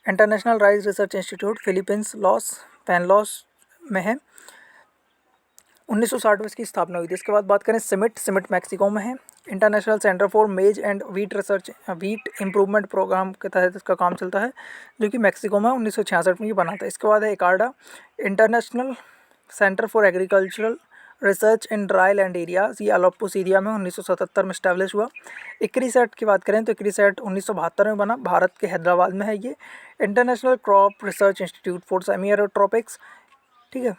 international rice research institute Philippines पेनलॉस में है। 1960 में इसकी स्थापना हुई थी। इसके बाद बात करें सिमिट मैक्सिको में है। इंटरनेशनल सेंटर फॉर मेज एंड वीट इम्प्रूवमेंट प्रोग्राम के तहत इसका काम चलता है, जो कि मैक्सिको में 1966 में ये बना था। इसके बाद है ICARDA international centre for agricultural research in dry land areas, ये अलोप्पो सीरिया में 1977 में इस्टेब्लिश हुआ। इक्रीसैट की बात करें तो इक्रीसैट 1972 में बना, भारत के हैदराबाद में है ये। International crop research institute for semi arid tropics, ठीक है।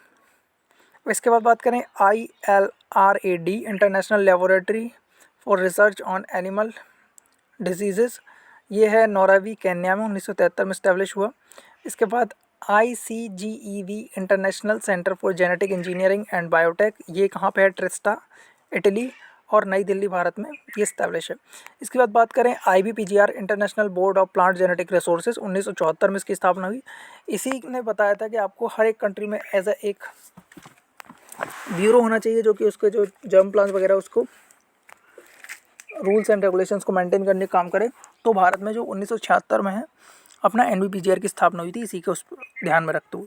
इसके बाद बात करें ILRAD international laboratory for research on animal disease, ये है नौरावी केन्या में 1973 में इस्टेब्लिश हुआ। इसके बाद ICGEV international centre for genetic engineering and biotech, ये कहाँ पे है, ट्रिस्टा इटली, और नई दिल्ली भारत में ये इस्टेब्लिश है। इसके बाद बात करें IBPGR international board of plant genetic resources, 1974 में इसकी स्थापना हुई। इसी ने बताया था कि आपको हर एक कंट्री में एज एक ब्यूरो होना चाहिए जो कि उसके जो जर्म प्लांट्स वगैरह उसको रूल्स एंड रेगुलेशंस को मेंटेन करने का काम करे। तो भारत में जो 1976 में है अपना NBPGR की स्थापना हुई थी, इसी को उस ध्यान में रखते हुए।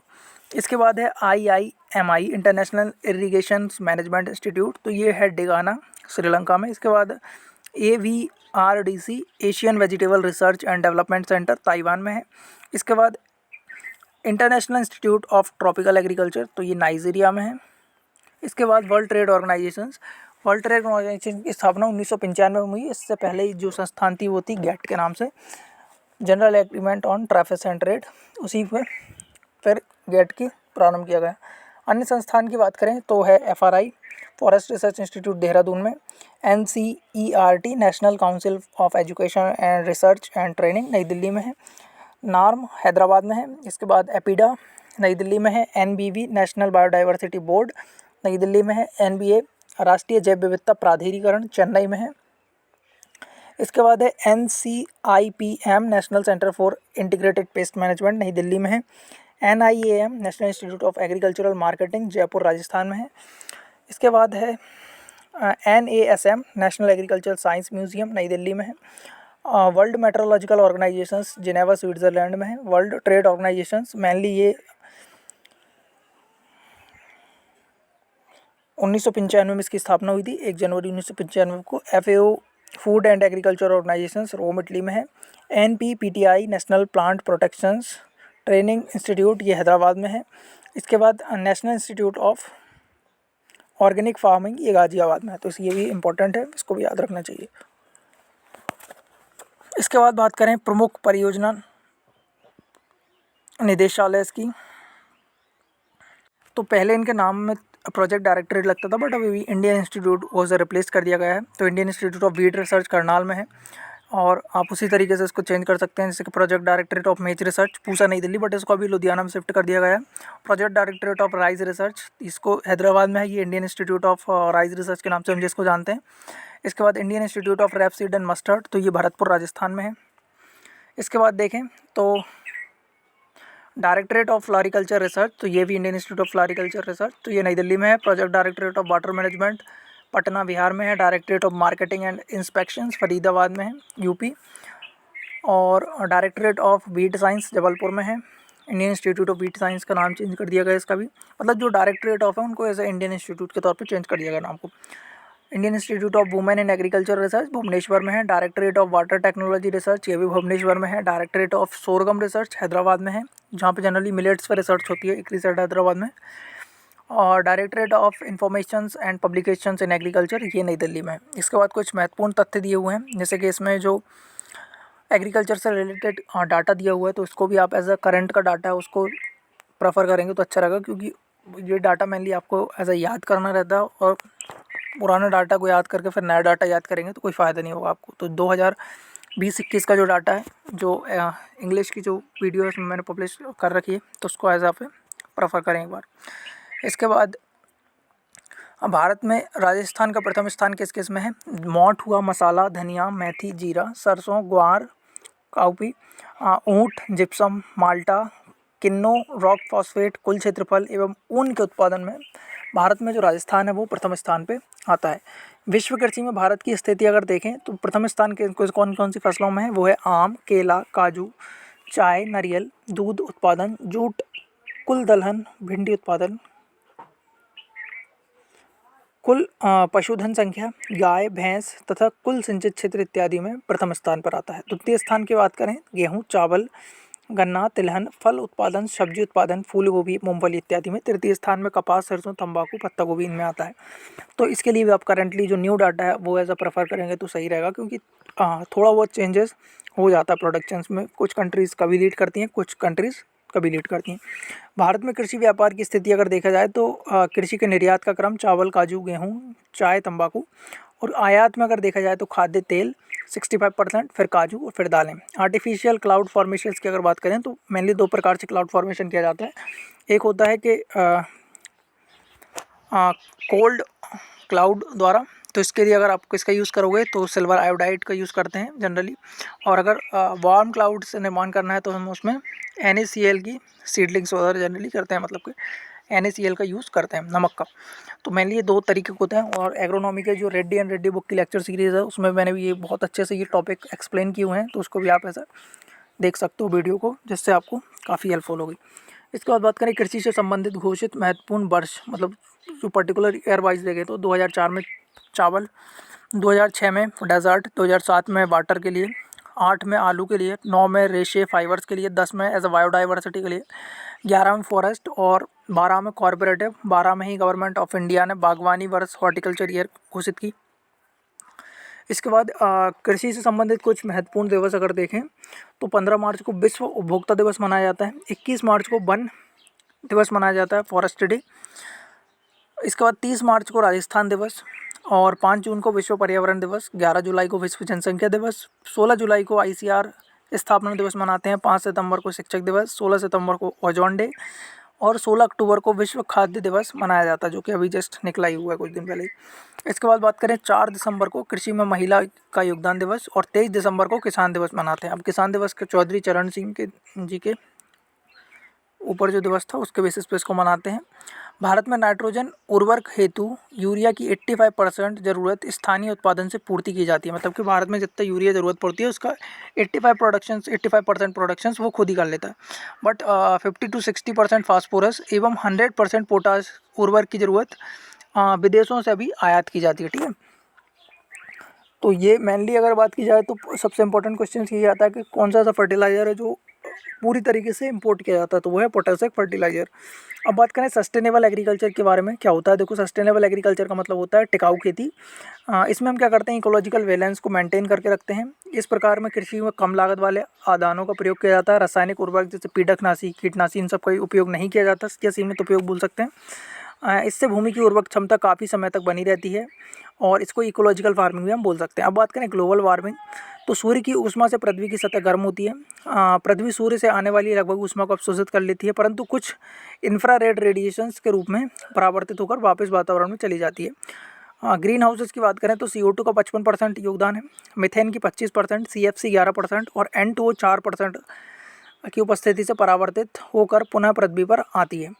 इसके बाद है IIMI international irrigation management institute, तो ये है डिगाना श्रीलंका में। इसके बाद RDC Asian vegetable research and development centre Taiwan में है। इसके बाद international institute of tropical agriculture, तो ये नाइजीरिया में है। इसके बाद वर्ल्ड ट्रेड ऑर्गेनाइजेशन की स्थापना 1995 में हुई। इससे पहले जो संस्थान थी वो थी गेट के नाम से, general agreement on traffic and trade, उसी में फिर गेट की प्रारंभ किया गया। अन्य संस्थान की बात करें तो है FRI forest research institute Dehradun में, NCERT national council of education and research and training नई दिल्ली में है, नार्म हैदराबाद में है। इसके बाद एपिडा नई दिल्ली में है, NBV नेशनल बायोडाइवर्सिटी बोर्ड नई दिल्ली में है, NBA राष्ट्रीय जैव विविधता प्राधिकरण चेन्नई में है। इसके बाद है NCIPM national centre for integrated pest management Nai Delhi में है, NIAM national institute of agricultural marketing Jaipur Rajasthan में है। इसके बाद है NASM national agricultural science museum Nai Delhi में है। World meteorological organisations Geneva Switzerland में है। वर्ल्ड ट्रेड ऑर्गेनाइजेशंस मेनली ये 1995 में इसकी स्थापना हुई थी, 1 जनवरी 1995 को। FAO food and agriculture organisations Rome Italy में है। NPPTI national plant protections training institute ये हैदराबाद में है। इसके बाद national institute of organic farming ये गाजियाबाद में है। तो ये भी इम्पोर्टेंट है, इसको भी याद रखना चाहिए। इसके बाद बात करें प्रमुख परियोजना निदेशालय की, तो पहले इनके नाम में प्रोजेक्ट डायरेक्टरेट लगता था, बट अभी इंडियन इंस्टीट्यूट वो से रिप्लेस कर दिया गया है। तो Indian institute of wheat research Karnal में है, और आप उसी तरीके से इसको चेंज कर सकते हैं, जैसे कि प्रोजेक्ट डायरेक्टरेट ऑफ मेज रिसर्च पूसा नई दिल्ली, बट इसको अभी लुधियाना में शिफ्ट कर दिया गया है। Project directorate of rice research इसको हैदराबाद में है, ये Indian institute of rice research के नाम से हम जिसको जानते हैं। इसके बाद Indian institute of rapeseed and mustard, तो ये भरतपुर राजस्थान में है। इसके बाद देखें तो डायरेक्टरेट ऑफ फ्लोरिकल्चर रिसर्च, तो ये भी Indian institute of floriculture research, तो ये नई दिल्ली में है। Project directorate of water management Patna Bihar में है। Directorate of marketing and inspections Faridabad में है, यूपी। और directorate of wheat science Jabalpur में है। Indian institute of wheat science का नाम चेंज कर दिया गया इसका भी, मतलब जो डायरेक्टरेट ऑफ है उनको ऐसे इंडियन इंस्टीट्यूट के तौर पे चेंज कर दिया गया नाम को। Indian institute of women in agriculture research Bhubaneswar में है। Directorate of water technology research ये भी भुवनेश्वर में है। Directorate of sorghum research Hyderabad में है, जहाँ पे जनरली मिलेट्स पर रिसर्च होती है, एक रिसर्च हैदराबाद में। और directorate of informations and publications in agriculture ये नई दिल्ली में है। इसके बाद कुछ महत्वपूर्ण तथ्य दिए हुए हैं, जैसे कि इसमें जो एग्रीकल्चर से रिलेटेड डाटा दिया हुआ है, तो इसको भी आप एज अ करंट का डाटा है उसको प्रेफर करेंगे तो अच्छा रहेगा, क्योंकि ये डाटा मेनली आपको एज अ याद करना रहता है, और पुराने डाटा को याद करके फिर नया डाटा याद करेंगे तो कोई फ़ायदा नहीं होगा आपको। तो 2020-21 का जो डाटा है, जो इंग्लिश की जो वीडियो है उसमें मैंने पब्लिश कर रखी है, तो उसको एज आप प्रेफर करें एक बार। इसके बाद भारत में राजस्थान का प्रथम स्थान किस किस में है? मोठ हुआ, मसाला, धनिया, मेथी, जीरा, सरसों, ग्वार, काउपी, ऊँट, जिप्सम, माल्टा, किन्नो, रॉक फॉस्फेट, कुल क्षेत्रफल एवं ऊन के उत्पादन में भारत में जो राजस्थान है वो प्रथम स्थान पे आता है। विश्व कृषि में भारत की स्थिति अगर देखें तो प्रथम स्थान के कौन कौन सी फसलों में है, वो है आम, केला, काजू, चाय, नारियल, दूध उत्पादन, जूट, कुल दलहन, भिंडी उत्पादन, कुल पशुधन संख्या, गाय, भैंस तथा कुल सिंचित क्षेत्र इत्यादि में प्रथम स्थान पर आता है। द्वितीय स्थान की बात करें, गेहूं, चावल, गन्ना, तिलहन, फल उत्पादन, सब्जी उत्पादन, फूल गोभी, मूंगफली इत्यादि में। तृतीय स्थान में कपास, सरसों, तंबाकू, पत्ता गोभी इनमें आता है। तो इसके लिए भी आप करंटली जो न्यू डाटा है वो ऐसा प्रेफर करेंगे तो सही रहेगा, क्योंकि थोड़ा बहुत चेंजेस हो जाता है प्रोडक्शंस में। कुछ कंट्रीज़ कभी लीड करती हैं, कुछ कंट्रीज़ कभी लीड करती हैं। भारत में कृषि व्यापार की स्थिति अगर देखा जाए तो कृषि के निर्यात का क्रम चावल, काजू, गेहूँ, चाय, तंबाकू, और आयात में अगर देखा जाए तो खाद्य तेल 65%, फिर काजू और फिर दालें। आर्टिफिशियल क्लाउड फॉर्मेशन की अगर बात करें तो मेनली 2 प्रकार से क्लाउड फॉर्मेशन किया जाता है। एक होता है कि कोल्ड क्लाउड द्वारा, तो इसके लिए अगर आप इसका यूज़ करोगे तो सिल्वर आयोडाइड का यूज़ करते हैं जनरली। और अगर वार्म क्लाउड से निर्माण करना है तो हम उसमें NaCl की सीडलिंग्स वगैरह जनरली करते हैं, मतलब कि NaCl का यूज़ करते हैं, नमक का। तो मेनली ये 2 तरीके होते हैं। और एग्रोनॉमी के जो रेड्डी एंड रेड्डी बुक की लेक्चर सीरीज़ है उसमें मैंने भी ये बहुत अच्छे से ये टॉपिक एक्सप्लेन किए हुए हैं, तो उसको भी आप ऐसा देख सकते हो वीडियो को, जिससे आपको काफ़ी हेल्पफुल होगी। इसके बाद बात करें कृषि से संबंधित घोषित महत्वपूर्ण वर्ष, मतलब जो पर्टिकुलर ईयर वाइज देखें तो 2004 में चावल, 2006 में डेजर्ट, 2007 में वाटर के लिए, 8 में आलू के लिए, 9 में रेशे फाइबर्स के लिए, 10 में एज अ बायोडाइवर्सिटी के लिए, 11 में फॉरेस्ट और 12 में कॉरपोरेटिव, 12 में ही गवर्नमेंट ऑफ इंडिया ने बागवानी वर्ष हॉर्टिकल्चर ईयर घोषित की। इसके बाद कृषि से संबंधित कुछ महत्वपूर्ण दिवस अगर देखें तो 15 मार्च को विश्व उपभोक्ता दिवस मनाया जाता है, 21 मार्च को वन दिवस मनाया जाता है, फॉरेस्ट डे। इसके बाद 30 मार्च को राजस्थान दिवस और 5 जून को विश्व पर्यावरण दिवस, 11 जुलाई को विश्व जनसंख्या दिवस, 16 जुलाई को ICR स्थापना दिवस मनाते हैं, 5 सितंबर को शिक्षक दिवस, 16 सितंबर को ओजोन डे और 16 अक्टूबर को विश्व खाद्य दिवस मनाया जाता है, जो कि अभी जस्ट निकला ही हुआ है कुछ दिन पहले ही। इसके बाद बात करें 4 दिसंबर को कृषि में महिला का योगदान दिवस और 23 दिसंबर को किसान दिवस मनाते हैं। अब किसान दिवस के चौधरी चरण सिंह जी के ऊपर जो दिवस था उसके बेसिस पे इसको मनाते हैं। भारत में नाइट्रोजन उर्वरक हेतु यूरिया की 85% ज़रूरत स्थानीय उत्पादन से पूर्ति की जाती है। मतलब कि भारत में जितना यूरिया ज़रूरत पड़ती है उसका 85% प्रोडक्शंस वो खुद ही कर लेता है। बट 50 to 60% फास्फोरस एवं 100% पोटाश उर्वरक की ज़रूरत विदेशों से भी आयात की जाती है। ठीक है, तो ये मेनली अगर बात की जाए तो सबसे इम्पोर्टेंट क्वेश्चन ये आता है कि कौन सा ऐसा फर्टिलाइज़र है जो पूरी तरीके से इंपोर्ट किया जाता है, तो वो है पोटेशियम फर्टिलाइज़र। अब बात करें सस्टेनेबल एग्रीकल्चर के बारे में, क्या होता है। देखो, सस्टेनेबल एग्रीकल्चर का मतलब होता है टिकाऊ खेती। इसमें हम क्या करते हैं, इकोलॉजिकल बैलेंस को मेंटेन करके रखते हैं। इस प्रकार में कृषि में कम लागत वाले आदानों का प्रयोग किया जाता है। रासायनिक उर्वरक जैसे पीड़कनाशी, कीटनाशी, इन सब का उपयोग नहीं किया जाता या सीमित उपयोग बोल सकते हैं। इससे भूमि की उर्वरक क्षमता काफ़ी समय तक बनी रहती है और इसको इकोलॉजिकल फार्मिंग भी हम बोल सकते हैं। अब बात करें ग्लोबल वार्मिंग, तो सूर्य की ऊष्मा से पृथ्वी की सतह गर्म होती है। पृथ्वी सूर्य से आने वाली लगभग ऊष्मा को अवशोषित कर लेती है, परंतु कुछ इंफ्रारेड रेडिएशंस के रूप में परावर्तित होकर वापस वातावरण में चली जाती है। ग्रीन हाउसेस की बात करें तो CO2 का 55% योगदान है, मीथेन की 25%, CFC 11% और N2O 4% की उपस्थिति से परावर्तित होकर पुनः पृथ्वी पर आती है,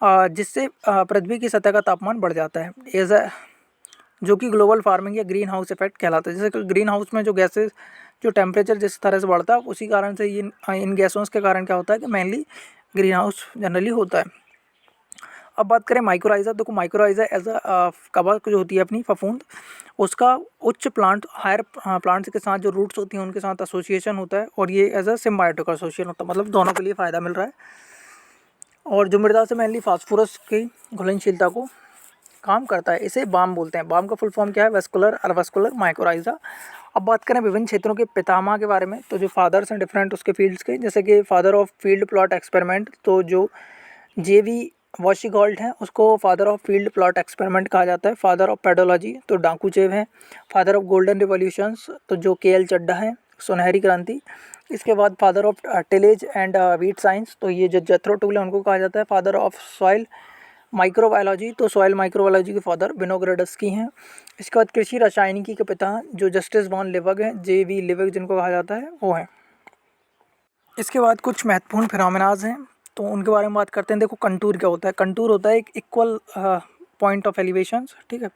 जिससे पृथ्वी की सतह का तापमान बढ़ जाता है, एज अ जो कि ग्लोबल वार्मिंग या ग्रीन हाउस इफेक्ट कहलाता है। जैसे कि ग्रीन हाउस में जो गैसेज, जो टेम्परेचर जिस तरह से बढ़ता है उसी कारण से इन गैसों के कारण क्या होता है कि मेनली ग्रीन हाउस जनरली होता है। अब बात करें माइक्रोराइजा, देखो माइक्रोराइजा एज अ कवक जो होती है अपनी फफूंद, उसका उच्च प्लांट हायर प्लांट्स के साथ जो रूट्स होती हैं उनके साथ एसोसिएशन होता है और ये एज अ सिम्बायोटिक एसोसिएशन होता है, मतलब दोनों के लिए फ़ायदा मिल रहा है। और जो मृदा से मेनली फास्फोरस की घुलनशीलता को काम करता है, इसे बाम बोलते हैं। बाम का फुल फॉर्म क्या है, वेस्कुलर अर्वस्कुलर माइक्रोराइजा। अब बात करें विभिन्न क्षेत्रों के पितामह के बारे में, तो जो फादर्स हैं डिफरेंट उसके फील्ड्स के, जैसे कि father of field plot experiment, तो जो JV वॉशिगॉल्ड हैं उसको father of field plot experiment कहा जाता है। फादर ऑफ पेडोलॉजी तो डाकूचेव हैं। फादर ऑफ गोल्डन रिवॉल्यूशंस तो जो KL चड्ढा है, सुनहरी क्रांति। इसके बाद father of tillage and wheat science, तो ये जो जेथरो टूल है उनको कहा जाता है। फादर ऑफ सॉइल माइक्रोबायोलॉजी, तो सॉइल माइक्रोबायोलॉजी के फादर विनोग्रेडस्की हैं। इसके बाद कृषि रसायनिकी के पिता जो जस्टिस वॉन लिबग हैं, JV लिबग जिनको कहा जाता है, वो हैं। इसके बाद कुछ महत्वपूर्ण फिनोमेनाज हैं, तो उनके बारे में बात करते हैं। देखो, कंटूर क्या होता है। कंटूर होता है एक इक्वल पॉइंट ऑफ एलिवेशंस। ठीक है,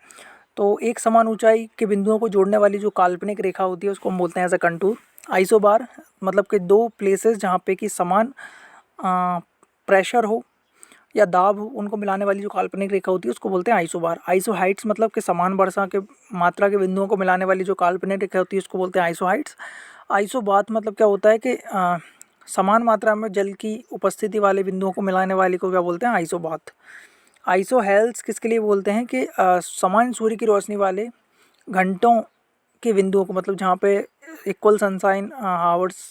तो एक समान ऊंचाई के बिंदुओं को जोड़ने वाली जो काल्पनिक रेखा होती है उसको हम बोलते हैं एज अ कंटूर। आइसोबार मतलब कि दो प्लेसेस जहाँ पे कि समान प्रेशर हो या दाब हो, उनको मिलाने वाली जो काल्पनिक रेखा होती है उसको बोलते हैं आइसोबार। आइसोहाइट्स मतलब कि समान वर्षा के मात्रा के बिंदुओं को मिलाने वाली जो काल्पनिक रेखा होती है उसको बोलते हैं आइसोहाइट्स। आइसोबाथ मतलब क्या होता है कि समान मात्रा में जल की उपस्थिति वाले बिंदुओं को मिलाने वाली को क्या बोलते हैं, आइसोबाथ। आइसोहेल्स किसके लिए बोलते हैं कि समान सूर्य की रोशनी वाले घंटों के बिंदुओं को, मतलब जहाँ पे इक्वल सनशाइन हावर्स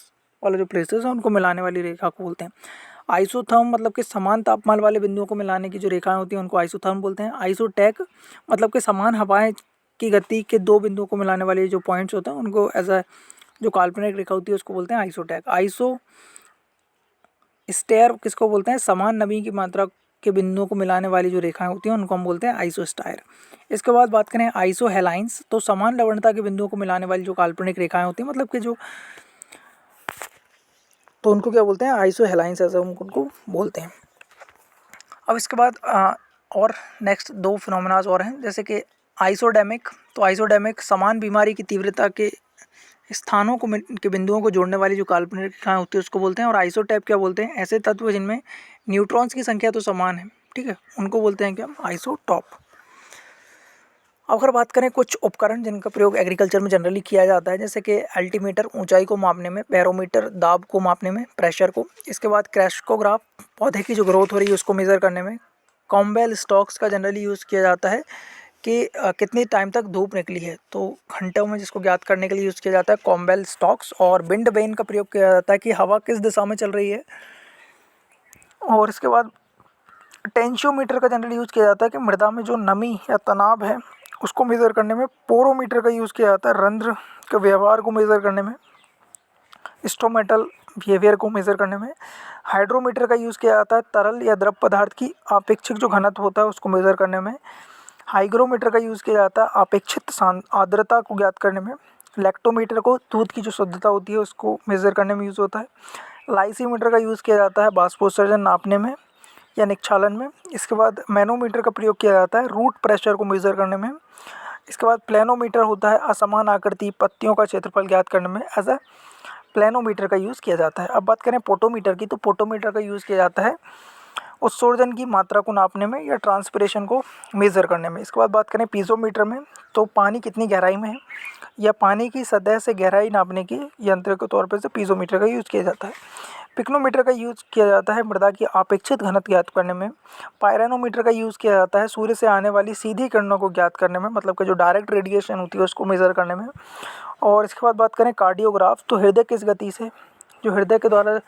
वाले जो प्लेसेस हैं उनको मिलाने वाली रेखा को बोलते हैं। आइसोथर्म मतलब कि समान तापमान वाले बिंदुओं को मिलाने की जो रेखाएं होती हैं उनको आइसोथर्म बोलते हैं। आइसोटेक मतलब कि समान हवाएं की गति के दो बिंदुओं को मिलाने वाले जो पॉइंट्स होते हैं उनको एज अ जो काल्पनिक रेखा होती है उसको बोलते हैं आइसोटेक। आइसो स्टेयर किसको बोलते हैं, समान नमी की मात्रा के बिंदुओं को मिलाने वाली जो रेखाएं होती हैं उनको हम बोलते हैं आइसोस्टायर। इसके बाद बात करें आइसोहेलाइंस, तो समान लवणता के बिंदुओं को मिलाने वाली जो काल्पनिक रेखाएं होती हैं, मतलब कि जो, तो उनको क्या बोलते हैं, आइसोहेलाइंस ऐसा उनको बोलते हैं। अब इसके बाद और नेक्स्ट दो फिनोमेनाज और हैं, जैसे कि आइसोडेमिक, तो आइसोडेमिक समान बीमारी की तीव्रता के स्थानों को के बिंदुओं को जोड़ने वाली जो काल्पनिक रेखाएं होती है उसको बोलते हैं। और आइसोटैप क्या बोलते हैं, ऐसे तत्व जिनमें न्यूट्रॉन्स की संख्या तो समान है, ठीक है, उनको बोलते हैं क्या, आइसोटॉप। अगर बात करें कुछ उपकरण जिनका प्रयोग एग्रीकल्चर में जनरली किया जाता है, जैसे कि अल्टीमीटर ऊंचाई को मापने में, बैरोमीटर दाब को मापने में, प्रेशर को, इसके बाद क्रैशकोग्राफ पौधे की जो ग्रोथ हो रही है उसको मेज़र करने में, कॉम्बेल स्टॉक्स का जनरली यूज़ किया जाता है कि कितनी टाइम तक धूप निकली है, तो घंटों में जिसको ज्ञात करने के लिए यूज़ किया जाता है कॉम्बेल स्टॉक्स। और विंड वेन का प्रयोग किया जाता है कि हवा किस दिशा में चल रही है। और इसके बाद टेंशियोमीटर का जनरली यूज़ किया जाता है कि मृदा में जो नमी या तनाव है उसको मेज़र करने में। पोरोमीटर का यूज़ किया जाता है रंध्र के व्यवहार को मेज़र करने में, स्टोमेटल बिहेवियर को मेज़र करने में। हाइड्रोमीटर का यूज़ किया जाता है तरल या द्रव पदार्थ की आपेक्षिक जो घनत्व होता है उसको मेज़र करने में। हाइग्रोमीटर का यूज़ किया जाता है अपेक्षित आर्द्रता को ज्ञात करने में। लैक्टोमीटर को दूध की जो शुद्धता होती है उसको मेज़र करने में यूज़ होता है। लाइसीमीटर का यूज़ किया जाता है बाष्पोत्सर्जन नापने में या निक्षालन में। इसके बाद मैनोमीटर का प्रयोग किया जाता है रूट प्रेशर को मेज़र करने में। इसके बाद प्लेनोमीटर होता है असमान आकृति पत्तियों का क्षेत्रफल ज्ञात करने में, एज अ प्लेनोमीटर का यूज़ किया जाता है। अब बात करें पोटोमीटर की, तो पोटोमीटर का यूज़ किया जाता है उत्सर्जन की मात्रा को नापने में या ट्रांसपिरेशन को मेज़र करने में। इसके बाद बात करें पीज़ोमीटर में, तो पानी कितनी गहराई में है या पानी की सतह से गहराई नापने के यंत्र के तौर पर से पीज़ोमीटर का यूज़ किया जाता है। पिक्नोमीटर का यूज़ किया जाता है मृदा की अपेक्षित घनत्व ज्ञात करने में। पायरोनोमीटर का यूज़ किया जाता है सूर्य से आने वाली सीधी किरणों को ज्ञात करने में, मतलब कि जो डायरेक्ट रेडिएशन होती है उसको मेज़र करने में। और इसके बाद बात करें कार्डियोग्राफ, तो हृदय किस गति से, जो हृदय के द्वारा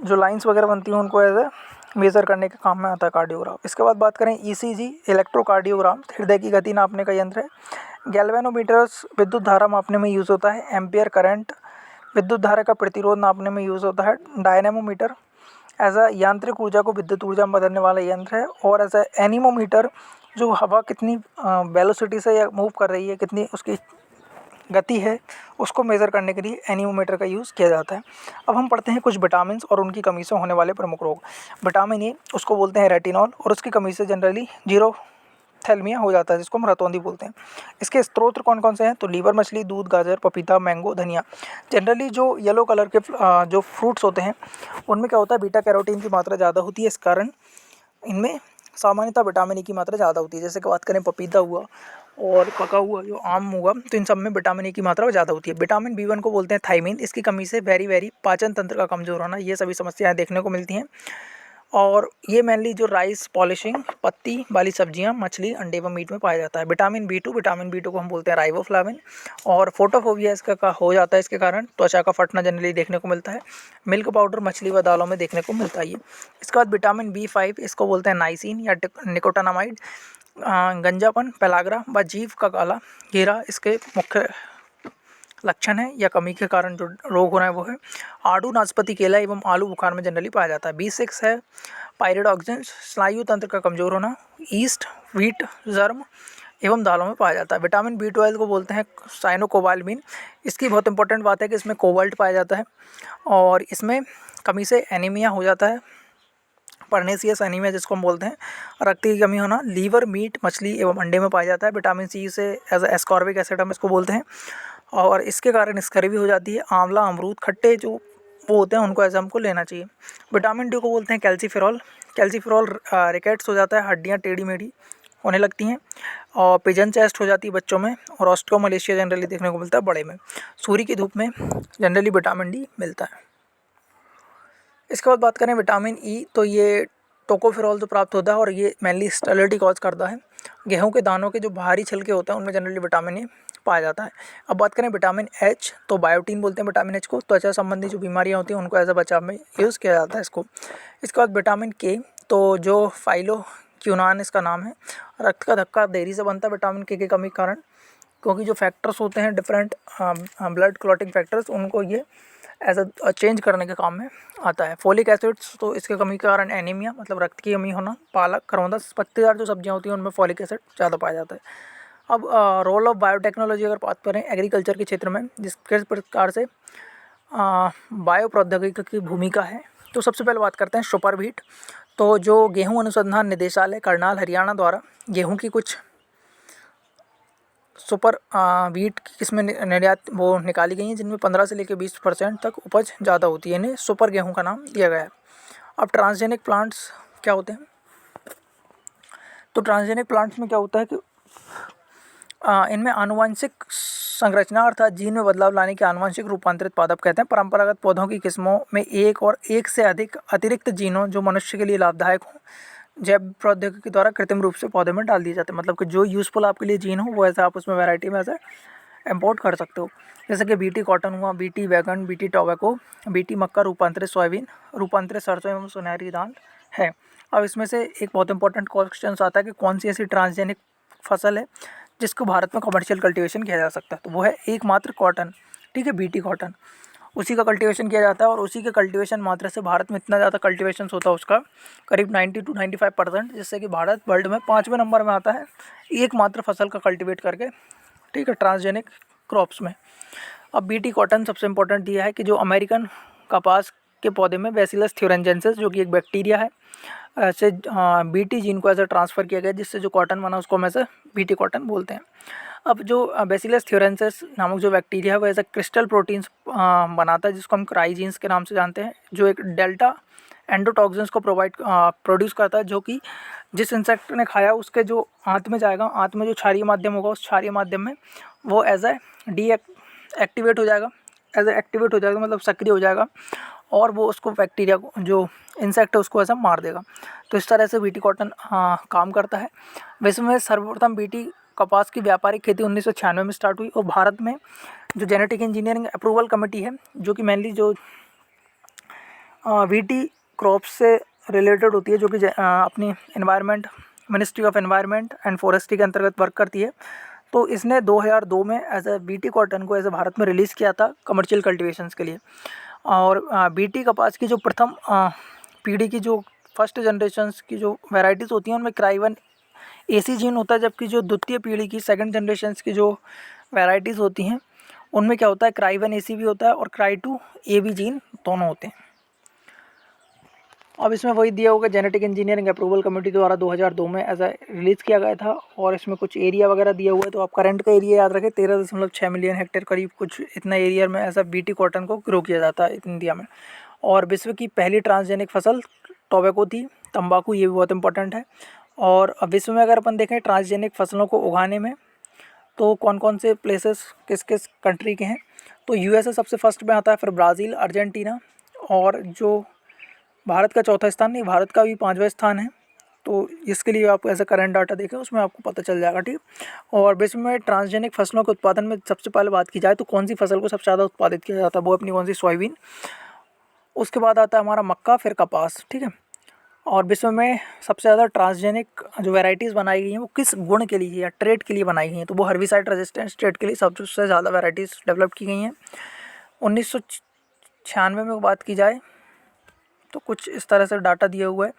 जो लाइंस वगैरह बनती हैं उनको एज ए मेज़र करने के काम में आता है कार्डियोग्राफ। इसके बाद बात करें ईसीजी इलेक्ट्रोकार्डियोग्राम, हृदय की गति नापने का यंत्र है। गैल्वेनोमीटर्स विद्युत धारा मापने में यूज़ होता है। एम्पियर करंट विद्युत धारा का प्रतिरोध नापने में यूज़ होता है। डायनेमोमीटर एज अ यांत्रिक ऊर्जा को विद्युत ऊर्जा में बदलने वाला यंत्र है। और एज अ एनीमोमीटर जो हवा कितनी वेलोसिटी से या मूव कर रही है, कितनी उसकी गति है, उसको मेज़र करने के लिए एनीमोमीटर का यूज़ किया जाता है। अब हम पढ़ते हैं कुछ विटामिन और उनकी कमी से होने वाले प्रमुख रोग। विटामिन ए उसको बोलते हैं रेटिनॉल, और उसकी कमी से जनरली जीरोथैल्मिया हो जाता है, जिसको हम रतौंधी बोलते हैं। इसके स्रोत कौन कौन से हैं, तो लीवर मछली, दूध, गाजर, पपीता, मैंगो, धनिया। जनरली जो येलो कलर के जो फ्रूट्स होते हैं उनमें क्या होता है, बीटा कैरोटीन की मात्रा ज़्यादा होती है, इस कारण इनमें सामान्यतः विटामिन ए की मात्रा ज़्यादा होती है। जैसे कि बात करें पपीता हुआ और पका हुआ जो आम हुआ, तो इन सब में विटामिन ए की मात्रा ज़्यादा होती है। विटामिन बी वन को बोलते हैं थायमीन, इसकी कमी से वेरी पाचन तंत्र का कमज़ोर होना, ये सभी समस्याएं देखने को मिलती हैं। और ये मेनली जो राइस पॉलिशिंग पत्ती वाली सब्जियां, मछली, अंडे व मीट में पाया जाता है। विटामिन बी टू को हम बोलते हैं राइबोफ्लाविन, और फोटोफोबिया इसका हो जाता है, इसके कारण त्वचा का फटना जनरली देखने को मिलता है। मिल्क पाउडर मछली व दालों में देखने को मिलता है ये। इसके बाद विटामिन बी5 इसको बोलते हैं नाइसिन या निकोटानामाइड। गंजापन, पेलाग्रा व जीभ का काला घेरा इसके मुख्य लक्षण है या कमी के कारण जो रोग हो रहा है वो है। आड़ू, नाशपाती, केला एवं आलू बुखार में जनरली पाया जाता है। B6 है पायरिडॉक्सिन, स्नायु तंत्र का कमजोर होना। ईस्ट, व्हीट, जर्म एवं दालों में पाया जाता है। विटामिन B12 को बोलते हैं साइनोकोबाल्मिन, इसकी बहुत इंपॉर्टेंट बात है कि इसमें कोबाल्ट पाया जाता है, और इसमें कमी से एनीमिया हो जाता है, पर्नेसियस एनीमिया जिसको हम बोलते हैं, रक्त की कमी होना। लीवर, मीट, मछली एवं अंडे में पाया जाता है। विटामिन सी से एज एस्कॉर्बिक एसिड हम इसको बोलते हैं, और इसके कारण स्कर्वी हो जाती है। आंवला, अमरूद खट्टे जो वो होते हैं उनको ऐसे हमको लेना चाहिए। विटामिन डी को बोलते हैं कैल्सीफेरॉल। कैल्सीफेरॉल रिकेट्स हो जाता है, हड्डियाँ टेढ़ी मेढ़ी होने लगती हैं, और पिजन चेस्ट हो जाती है बच्चों में, और ऑस्टियोमलेशिया जनरली देखने को मिलता है बड़े में। सूर्य की धूप में जनरली विटामिन डी मिलता है। इसके बाद बात करें विटामिन ई, तो ये टोकोफेरॉल जो प्राप्त होता है, और ये मेनली स्टेरिलिटी कॉज करता है। गेहूं के दानों के जो बाहरी छिलके होते हैं उनमें जनरली विटामिन ए पाया जाता है। अब बात करें विटामिन एच, तो बायोटीन बोलते हैं विटामिन एच को। त्वचा संबंधी जो बीमारियां होती हैं उनको एज अ बचाव में यूज़ किया जाता है इसको। इसके बाद विटामिन के, तो जो फाइलोक्विनोन इसका नाम है, रक्त का धक्का देरी से बनता है विटामिन के की कमी के कारण, क्योंकि जो फैक्टर्स होते हैं डिफरेंट ब्लड क्लॉटिंग फैक्टर्स, उनको ये एज अ चेंज करने के काम में आता है। फोलिक एसिड्स, तो इसके कमी के कारण एनीमिया मतलब रक्त की कमी होना। पालक, करौंदा, पत्तेदार जो सब्जियां होती हैं उनमें फॉलिक एसिड ज़्यादा पाया जाता है। अब रोल ऑफ बायोटेक्नोलॉजी अगर बात करें एग्रीकल्चर के क्षेत्र में, जिस किस प्रकार से बायो प्रौद्योगिकी की भूमिका है, तो सबसे पहले बात करते हैं सुपरवीट। तो जो गेहूँ अनुसंधान निदेशालय करनाल हरियाणा द्वारा गेहूँ की कुछ सुपर वीट की किस्में निर्यात वो निकाली गई हैं, जिनमें 15 से लेकर 20% तक उपज ज़्यादा होती है। इन्हें सुपर गेहूं का नाम दिया गया है। अब ट्रांसजेनिक प्लांट्स क्या होते हैं, तो ट्रांसजेनिक प्लांट्स में क्या होता है कि इनमें आनुवंशिक संरचना अर्थात जीन में बदलाव लाने के आनुवंशिक रूपांतरित पादप कहते हैं। परंपरागत पौधों की किस्मों में एक और एक से अधिक अतिरिक्त जीनों जो मनुष्य के लिए लाभदायक हों जैव प्रौद्योगिकी द्वारा कृत्रिम रूप से पौधे में डाल दिए जाते हैं। मतलब कि जो यूज़फुल आपके लिए जीन हो वो ऐसा आप उसमें वैरायटी में ऐसा इम्पोर्ट कर सकते हो। जैसे कि बीटी कॉटन हुआ, बीटी वैगन, बीटी टोबैको, बीटी मक्का, रूपांतरित सोयाबीन, रूपांतरित सरसों एवं सुनहरी दाल है। अब इसमें से एक बहुत इंपॉर्टेंट क्वेश्चन आता है कि कौन सी ऐसी ट्रांसजेनिक फसल है जिसको भारत में कमर्शियल कल्टीवेशन किया जा सकता है, तो वो है एकमात्र कॉटन। ठीक है, बीटी कॉटन, उसी का कल्टीवेशन किया जाता है और उसी के कल्टीवेशन मात्रा से भारत में इतना ज़्यादा कल्टीवेशन होता है उसका करीब 90 to 95%, जिससे कि भारत वर्ल्ड में 5वें नंबर में आता है एकमात्र फसल का कल्टीवेट करके। ठीक है, ट्रांसजेनिक क्रॉप्स में। अब बीटी कॉटन सबसे इम्पोर्टेंट दिया है कि जो अमेरिकन कपास के पौधे में बैसिलस थ्यूरेंजेंसिस जो कि एक बैक्टीरिया है ऐसे बीटी जीन को ऐसे ट्रांसफ़र किया गया जिससे जो कॉटन बना उसको हम ऐसे बीटी कॉटन बोलते हैं। अब जो बैसिलस थ्यूरेंसिस नामक जो बैक्टीरिया है वो ऐसा क्रिस्टल प्रोटीन्स बनाता है जिसको हम क्राइजीन्स के नाम से जानते हैं, जो एक डेल्टा एंडोटॉक्सिन्स को प्रोड्यूस करता है, जो कि जिस इंसेक्ट ने खाया उसके जो आंत में जाएगा, आंत में जो क्षारीय माध्यम होगा उस क्षारीय माध्यम में वो एज ए एक्टिवेट हो जाएगा, मतलब सक्रिय हो जाएगा और वो उसको बैक्टीरिया को जो इंसेक्ट है उसको ऐसा मार देगा। तो इस तरह से बीटी कॉटन काम करता है। विश्व में सर्वप्रथम बीटी कपास की व्यापारिक खेती 1996 में स्टार्ट हुई और भारत में जो जेनेटिक इंजीनियरिंग अप्रूवल कमेटी है जो कि मेनली जो बीटी क्रॉप्स से रिलेटेड होती है, जो कि अपनी environment ministry of environment and forestry के अंतर्गत वर्क करती है, तो इसने 2002 में एज ए बीटी कॉटन को एज ए भारत में रिलीज़ किया था कमर्शियल कल्टीवेशंस के लिए। और बीटी कपास की जो प्रथम पीढ़ी की जो फर्स्ट जनरेशन्स की जो वैरायटीज़ होती हैं उनमें क्राइवन एसी जीन होता है, जबकि जो द्वितीय पीढ़ी की सेकंड जनरेशन्स की जो वैरायटीज़ होती हैं उनमें क्या होता है, क्राइवन एसी भी होता है और क्राई2 ए भी जीन दोनों होते हैं। अब इसमें वही दिया होगा जेनेटिक इंजीनियरिंग अप्रूवल कमेटी द्वारा 2002 में ऐसा रिलीज़ किया गया था और इसमें कुछ एरिया वगैरह दिया हुआ है, तो आप करंट का एरिया याद रखें 13.6 मिलियन हेक्टेयर करीब कुछ इतना एरिया में ऐसा बीटी कॉटन को ग्रो किया जाता है इंडिया में। और विश्व की पहली ट्रांसजेनिक फसल टोबैको थी, तंबाकू, ये भी बहुत इंपॉर्टेंट है। और विश्व में अगर अपन देखें ट्रांसजेनिक फसलों को उगाने में तो कौन कौन से प्लेसेस किस किस कंट्री के हैं, तो यूएसए सबसे फर्स्ट में आता है, फिर ब्राज़ील, अर्जेंटीना और जो भारत का चौथा स्थान नहीं, भारत का भी 5वां स्थान है। तो इसके लिए आप ऐसा करंट डाटा देखें उसमें आपको पता चल जाएगा। ठीक, और विश्व में ट्रांसजेनिक फसलों के उत्पादन में सबसे पहले बात की जाए तो कौन सी फसल को सबसे ज़्यादा उत्पादित किया जाता है, वो अपनी कौन सी, सोयाबीन। उसके बाद आता है हमारा मक्का, फिर कपास। ठीक है, और विश्व में सबसे ज़्यादा ट्रांसजेनिक जो वैरायटीज़ बनाई गई हैं वो किस गुण के लिए या ट्रेड के लिए बनाई गई हैं, तो वो हर्बिसाइड रेजिस्टेंस ट्रेड के लिए सबसे ज़्यादा वैरायटीज़ डेवलप की गई हैं। 1996 में बात की जाए तो कुछ इस तरह से डाटा दिया हुआ है।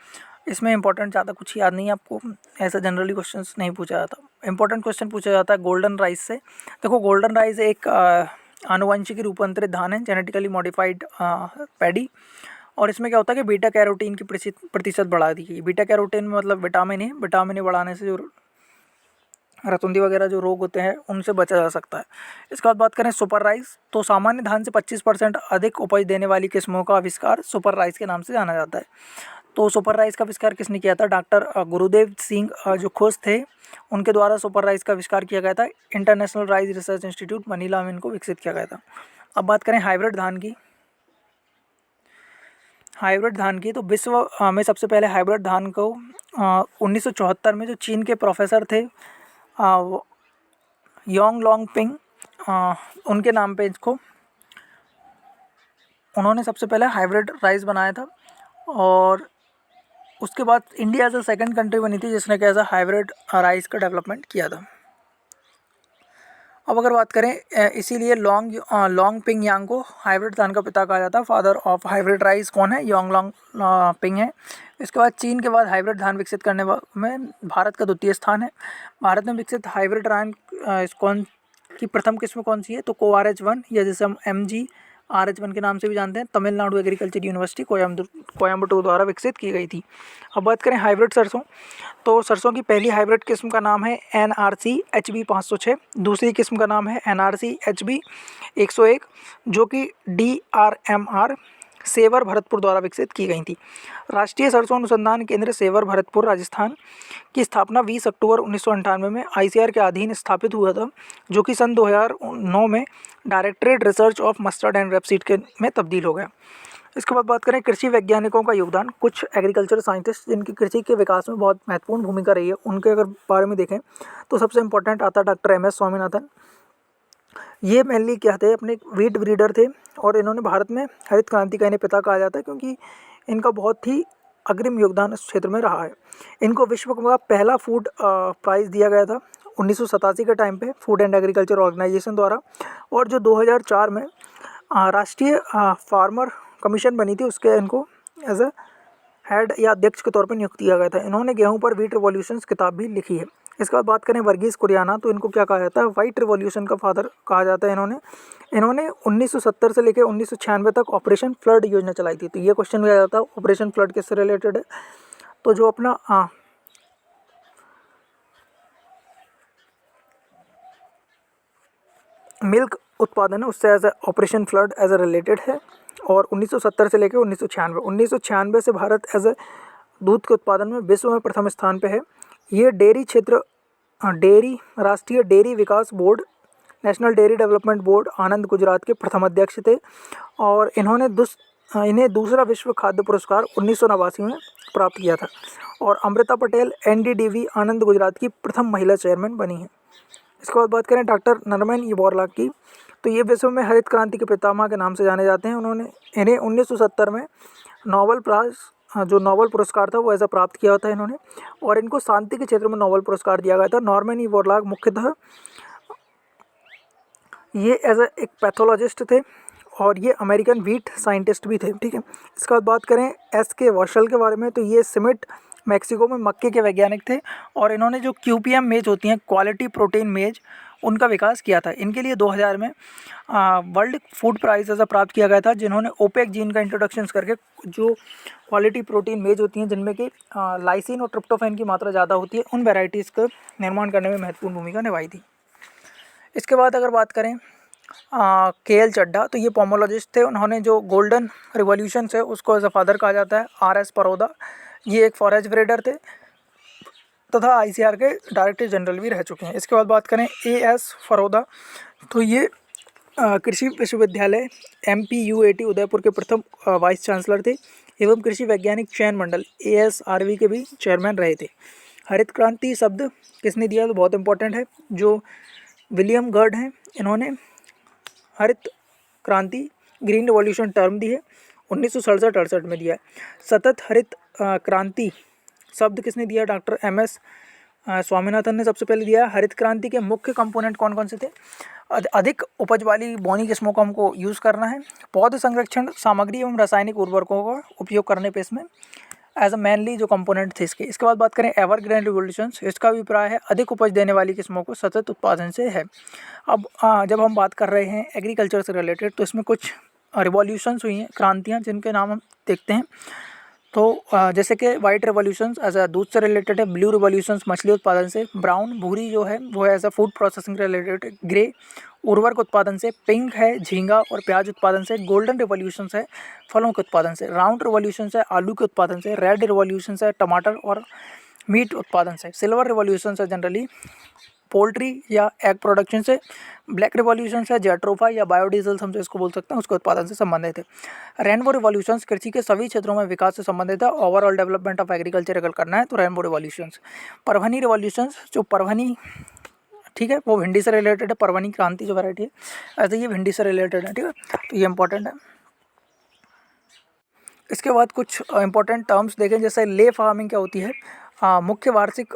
इसमें इंपॉर्टेंट ज़्यादा कुछ याद नहीं है आपको, ऐसा जनरली क्वेश्चंस नहीं पूछा जाता। इंपॉर्टेंट क्वेश्चन पूछा जाता है गोल्डन राइस से। देखो, गोल्डन राइस एक आनुवंशिक रूपांतरित धान है, जेनेटिकली मॉडिफाइड पैडी, और इसमें क्या होता है कि बीटा कैरोटीन की प्रतिशत बढ़ा दी गई। बीटा कैरोटीन मतलब विटामिन ए बढ़ाने से जो रतुंदी वगैरह जो रोग होते हैं उनसे बचा जा सकता है। इसके बाद बात करें सुपर राइस, तो सामान्य धान से 25% अधिक उपज देने वाली किस्मों का आविष्कार सुपर राइस के नाम से जाना जाता है। तो सुपर राइस का आविष्कार किसने किया था, डॉक्टर गुरुदेव सिंह जो खोज थे उनके द्वारा सुपर राइस का आविष्कार किया गया था। International rice research institute Manila में इनको विकसित किया गया था। अब बात करें हाइब्रिड धान की, तो विश्व में सबसे पहले हाइब्रिड धान को 1974 में जो चीन के प्रोफेसर थे योंग लॉन्ग पिंग, उनके नाम पे इसको उन्होंने सबसे पहले हाइब्रिड राइस बनाया था। और उसके बाद India as a second country बनी थी जिसने कैसा हाइब्रिड राइस का डेवलपमेंट किया था। अब अगर बात करें इसीलिए लॉन्ग पिंग यांग को हाइब्रिड धान का पिता कहा जाता है। फादर ऑफ हाइब्रिड राइस कौन है, योंग लॉन्ग पिंग है। इसके बाद चीन के बाद हाइब्रिड धान विकसित करने में भारत का द्वितीय स्थान है। भारत में विकसित हाइब्रिड धान कौन की प्रथम किस्म कौन सी है, तो कोआरएच1 या जैसे हम MGRH1 के नाम से भी जानते हैं, तमिलनाडु एग्रीकल्चर यूनिवर्सिटी कोयम्बटूर द्वारा विकसित की गई थी। अब बात करें हाइब्रिड सरसों, तो सरसों की पहली हाइब्रिड किस्म का नाम है NRC HB 506, दूसरी किस्म का नाम है NRC HB 101 जो कि DRMR सेवर भरतपुर द्वारा विकसित की गई थी। राष्ट्रीय सरसों अनुसंधान केंद्र सेवर भरतपुर राजस्थान की स्थापना 20 अक्टूबर 1998 में आईसीआर के अधीन स्थापित हुआ था, जो कि सन 2009 में directorate research of mustard and rapeseed के में तब्दील हो गया। इसके बाद बात करें कृषि वैज्ञानिकों का योगदान। कुछ एग्रीकल्चर साइंटिस्ट जिनकी कृषि के विकास में बहुत महत्वपूर्ण भूमिका रही है, उनके अगर बारे में देखें तो सबसे इंपॉर्टेंट आता है डॉक्टर एम एस स्वामीनाथन। ये मेनली क्या थे, अपने वीट ब्रीडर थे और इन्होंने भारत में हरित क्रांति का इन्हें पिता कहा जाता है, क्योंकि इनका बहुत ही अग्रिम योगदान इस क्षेत्र में रहा है। इनको विश्व का पहला फूड प्राइज़ दिया गया था 1987 के टाइम पे फूड एंड एग्रीकल्चर ऑर्गेनाइजेशन द्वारा, और जो 2004 में राष्ट्रीय फार्मर कमीशन बनी थी, उसके इनको एज ए हेड या अध्यक्ष के तौर पर नियुक्त किया गया था। इन्होंने गेहूं पर व्हीट रिवॉल्यूशंस किताब भी लिखी है। इसके बाद बात करें वर्गीस कुरियाना, तो इनको क्या कहा जाता है, वाइट रिवॉल्यूशन का फादर कहा जाता है। इन्होंने 1970 से लेकर 1996 तक ऑपरेशन फ्लड योजना चलाई थी। तो ये क्वेश्चन भी आ जाता है ऑपरेशन फ्लड किससे रिलेटेड है। तो जो अपना मिल्क उत्पादन है उससे as a operation flood as a related है। और 1970 से लेकर 1996 से भारत एज ए दूध के उत्पादन में विश्व में प्रथम स्थान पे है। ये डेयरी क्षेत्र राष्ट्रीय डेयरी विकास बोर्ड, national dairy development board Anand Gujarat के प्रथम अध्यक्ष थे, और इन्हें दूसरा विश्व खाद्य पुरस्कार 1989 में प्राप्त किया था। और अमृता पटेल एनडीडीबी आनंद गुजरात की प्रथम महिला चेयरमैन बनी है। इसके बाद बात करें डॉक्टर नरमैन बोरलॉग की, तो ये विश्व में हरित क्रांति के पितामह के नाम से जाने जाते हैं। इन्हें 1970 में नोबेल पुरस्कार था वो ऐसा प्राप्त किया था इन्होंने, और इनको शांति के क्षेत्र में नोबेल पुरस्कार दिया गया था। नॉर्मन बोरलॉग मुख्यतः ये एज एक पैथोलॉजिस्ट थे और ये अमेरिकन व्हीट साइंटिस्ट भी थे, ठीक है। इसके बाद बात करें एस.के. वर्शल के बारे में, तो ये सिमिट मैक्सिको में मक्के के वैज्ञानिक थे, और इन्होंने जो QPM मेज होती हैं, क्वालिटी प्रोटीन मेज, उनका विकास किया था। इनके लिए 2000 में वर्ल्ड फूड प्राइज़ ऐसा प्राप्त किया गया था, जिन्होंने ओपेक जीन का इंट्रोडक्शन करके जो क्वालिटी प्रोटीन मेज होती हैं जिनमें कि लाइसिन और ट्रिप्टोफैन की मात्रा ज़्यादा होती है, उन वेराइटीज़ का निर्माण करने में महत्वपूर्ण भूमिका निभाई थी। इसके बाद अगर बात करें KL चड्ढा, तो ये पोमोलॉजिस्ट थे। उन्होंने जो गोल्डन रिवॉल्यूशन है उसको एज अ फादर कहा जाता है। RS परोदा, ये एक फॉरेस्ट ब्रीडर थे तथा ICAR के डायरेक्टर जनरल भी रह चुके हैं। इसके बाद बात करें AS फरोदा, तो ये कृषि विश्वविद्यालय MPUAT उदयपुर के प्रथम वाइस चांसलर थे एवं कृषि वैज्ञानिक चयन मंडल ASRV के भी चेयरमैन रहे थे। हरित क्रांति शब्द किसने दिया, तो बहुत इंपॉर्टेंट है, जो विलियम गर्ड हैं, इन्होंने हरित क्रांति ग्रीन रिवॉल्यूशन टर्म दी है 1967-68 में दिया है। सतत हरित क्रांति शब्द किसने दिया, डॉक्टर MS स्वामीनाथन ने सबसे पहले दिया। हरित क्रांति के मुख्य कंपोनेंट कौन कौन से थे, अधिक उपज वाली बोनी किस्मों को हमको यूज़ करना है, पौध संरक्षण सामग्री एवं रासायनिक उर्वरकों का उपयोग करने पे इसमें एज अ मेनली जो कंपोनेंट थे इसके। इसके बाद बात करें एवरग्रीन रिवोल्यूशंस, इसका अभिप्राय है अधिक उपज देने वाली किस्मों को सतत उत्पादन से है। अब जब हम बात कर रहे हैं एग्रीकल्चर से रिलेटेड, तो इसमें कुछ रिवॉल्यूशंस हुई हैं, क्रांतियाँ, जिनके नाम हम देखते हैं। तो जैसे कि वाइट रिवॉल्यूशंस एज अ दूध से रिलेटेड है, ब्लू रिवॉल्यूशंस मछली उत्पादन से, ब्राउन भूरी जो है वो है as a food processing related, ग्रे उर्वरक उत्पादन से, पिंक है झींगा और प्याज उत्पादन से, गोल्डन रिवॉल्यूशंस है फलों के उत्पादन से, राउंड रिवॉल्यूशंस है आलू के उत्पादन से, रेड रिवॉल्यूशंस है टमाटर और मीट उत्पादन से, सिल्वर रिवॉल्यूशंस है जनरली पोल्ट्री या एग प्रोडक्शन से, ब्लैक रिवॉल्यूशंस है जेट्रोफा या बायोडीजल हम जो इसको बोल सकते हैं उसके उत्पादन से संबंधित है। रेनबो रिवॉल्यूशंस कृषि के सभी क्षेत्रों में विकास से संबंधित है, ओवरऑल डेवलपमेंट ऑफ एग्रीकल्चर अगर करना है तो रेनबो रिवॉल्यूशंस। परभनी रिवॉल्यूशंस, जो परभनी, ठीक है, वो भिंडी से रिलेटेड है, परभनी क्रांति जो वैरायटी है ऐसे ये भिंडी से रिलेटेड है, ठीक है, तो ये इंपॉर्टेंट है। इसके बाद कुछ इंपॉर्टेंट टर्म्स देखें, जैसे ले फार्मिंग क्या होती है, मुख्य वार्षिक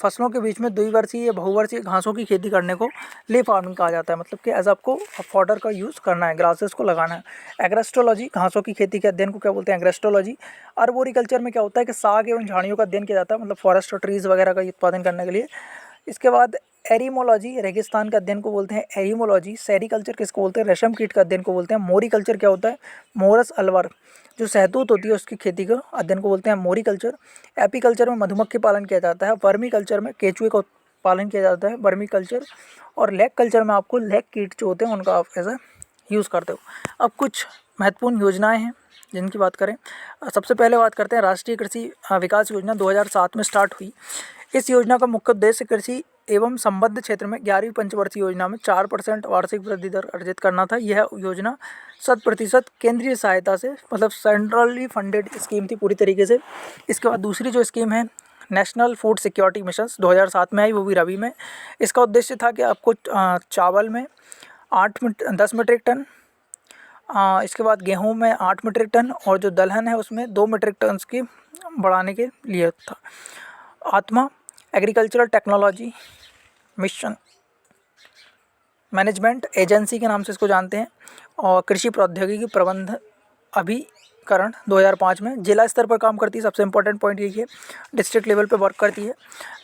फसलों के बीच में द्विवर्षीय या बहुवर्षीय घासों की खेती करने को ले फार्मिंग कहा जाता है, मतलब कि एज आपको फॉडर का यूज़ करना है, ग्रासेस को लगाना है। एग्रेस्ट्रोलॉजी, घासों की खेती के अध्ययन को क्या बोलते हैं, एग्रेस्ट्रोलॉजी। अर्बोरिकल्चर में क्या होता है कि साग एवं झाड़ियों का अध्ययन किया जाता है, मतलब फॉरेस्ट और ट्रीज़ वगैरह का उत्पादन करने के लिए। इसके बाद एरीमोलॉजी, रेगिस्तान के अध्ययन को बोलते हैं एरीमोलॉजी। सेरीकल्चर किसको बोलते हैं, रेशम कीट का अध्ययन को बोलते हैं। मोरीकल्चर क्या होता है, मोरस अलवर जो शहतूत होती है उसकी खेती का अध्ययन को बोलते हैं मोरीकल्चर। एपीकल्चर में मधुमक्खी पालन किया जाता है। वर्मी कल्चर में केचुए का पालन किया जाता है, वर्मी कल्चर। और लेक कल्चर में आपको लेक कीट जो होते हैं उनका आप ऐसा यूज़ करते हो। अब कुछ महत्वपूर्ण योजनाएं हैं जिनकी बात करें, सबसे पहले बात करते हैं राष्ट्रीय कृषि विकास योजना 2007 में स्टार्ट हुई। इस योजना का मुख्य उद्देश्य कृषि एवं संबद्ध क्षेत्र में 11वीं पंचवर्षीय योजना में 4% वार्षिक वृद्धि दर अर्जित करना था। यह योजना 100% केंद्रीय सहायता से, मतलब सेंट्रली फंडेड स्कीम थी पूरी तरीके से। इसके बाद दूसरी जो स्कीम है नेशनल फूड सिक्योरिटी मिशन 2007 में आई, वो भी रबी में। इसका उद्देश्य था कि आपको चावल में 10 मीट्रिक टन, इसके बाद गेहूं में 8 मीट्रिक टन और जो दलहन है उसमें 2 मीट्रिक टन की बढ़ाने के लिए था। आत्मा agricultural technology mission management agency के नाम से इसको जानते हैं, और कृषि प्रौद्योगिकी प्रबंध अभिकरण 2005 में जिला स्तर पर काम करती है। सबसे इंपॉर्टेंट पॉइंट यही है, डिस्ट्रिक्ट लेवल पे वर्क करती है।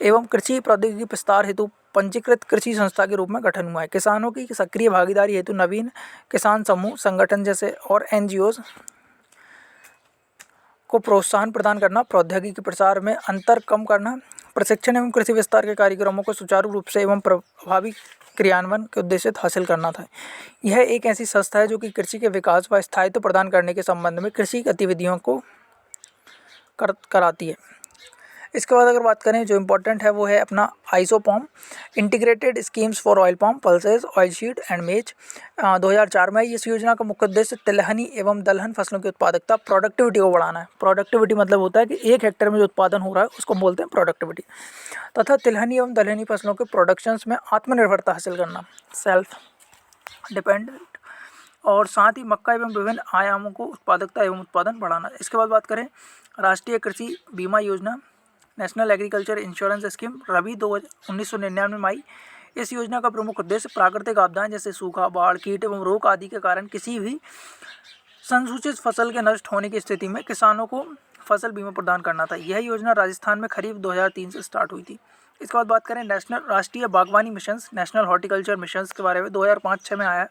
एवं कृषि प्रौद्योगिकी विस्तार हेतु पंजीकृत कृषि संस्था के रूप में गठन हुआ है। किसानों की सक्रिय भागीदारी हेतु नवीन किसान समूह संगठन जैसे और NGOs को प्रोत्साहन प्रदान करना, प्रौद्योगिकी प्रसार में अंतर कम करना, प्रशिक्षण एवं कृषि विस्तार के कार्यक्रमों को सुचारू रूप से एवं प्रभावी क्रियान्वयन के उद्देश्य से हासिल करना था। यह एक ऐसी संस्था है जो कि कृषि के विकास व स्थायित्व प्रदान करने के संबंध में कृषि गतिविधियों को कराती है। इसके बाद अगर बात करें, जो इम्पोर्टेंट है वो है अपना ISOPOM integrated schemes for oil palm, pulses, oil seed and maize 2004 में। इस योजना का मुख्य उद्देश्य तिलहनी एवं दलहन फसलों की उत्पादकता, प्रोडक्टिविटी को बढ़ाना है। प्रोडक्टिविटी मतलब होता है कि 1 हेक्टेयर में जो उत्पादन हो रहा है उसको बोलते हैं प्रोडक्टिविटी, तथा तिलहनी एवं दलहनी फसलों के प्रोडक्शंस में आत्मनिर्भरता हासिल करना, सेल्फ डिपेंडेंट, और साथ ही मक्का एवं विभिन्न आयामों को उत्पादकता एवं उत्पादन बढ़ाना। इसके बाद बात करें राष्ट्रीय कृषि बीमा योजना नेशनल एग्रीकल्चर इंश्योरेंस स्कीम, रबी 1999 में आई। इस योजना का प्रमुख उद्देश्य प्राकृतिक आपदाएं जैसे सूखा, बाढ़, कीट एवं रोग आदि के कारण किसी भी संसूचित फसल के नष्ट होने की स्थिति में किसानों को फसल बीमा प्रदान करना था। यह योजना राजस्थान में खरीफ 2003 से स्टार्ट हुई थी। इसके बाद बात करें नेशनल राष्ट्रीय बागवानी मिशन, नेशनल हॉर्टिकल्चर मिशन के बारे में 2005-06 में आया है।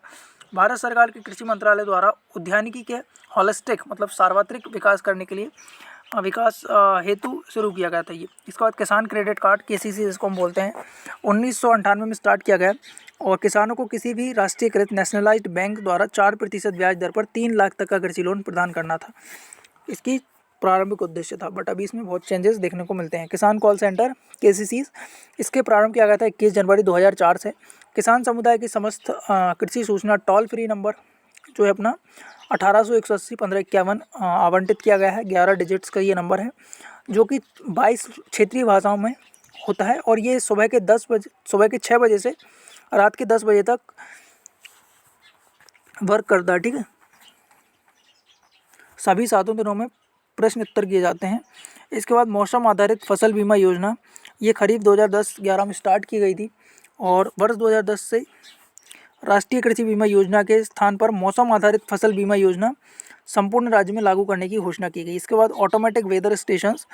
भारत सरकार के कृषि मंत्रालय द्वारा उद्यानिकी के होलिस्टिक मतलब सार्वत्रिक विकास करने के लिए विकास हेतु शुरू किया गया था ये। इसके बाद किसान क्रेडिट कार्ड KCC जिसको हम बोलते हैं 1998 में स्टार्ट किया गया, और किसानों को किसी भी राष्ट्रीयकृत नेशनलाइज्ड बैंक द्वारा 4% ब्याज दर पर 3 लाख तक का कृषि लोन प्रदान करना था। इसकी प्रारंभिक उद्देश्य था, बट अभी इसमें बहुत चेंजेस देखने को मिलते हैं। किसान कॉल सेंटर KCC, इसके प्रारंभ किया गया था 21 जनवरी 2004 से। किसान समुदाय की समस्त कृषि सूचना टोल फ्री नंबर जो है अपना 1800-180-1551 आवंटित किया गया है। 11 डिजिट्स का ये नंबर है जो कि 22 क्षेत्रीय भाषाओं में होता है, और ये सुबह के 6 बजे से रात के 10 बजे तक वर्क करता है। ठीक है, सभी 7 दिनों में प्रश्न उत्तर किए जाते हैं। इसके बाद मौसम आधारित फसल बीमा योजना, ये खरीफ 2010-11 में स्टार्ट की गई थी, और वर्ष 2010 से राष्ट्रीय कृषि बीमा योजना के स्थान पर मौसम आधारित फसल बीमा योजना संपूर्ण राज्य में लागू करने की घोषणा की गई। इसके बाद ऑटोमेटिक वेदर स्टेशंस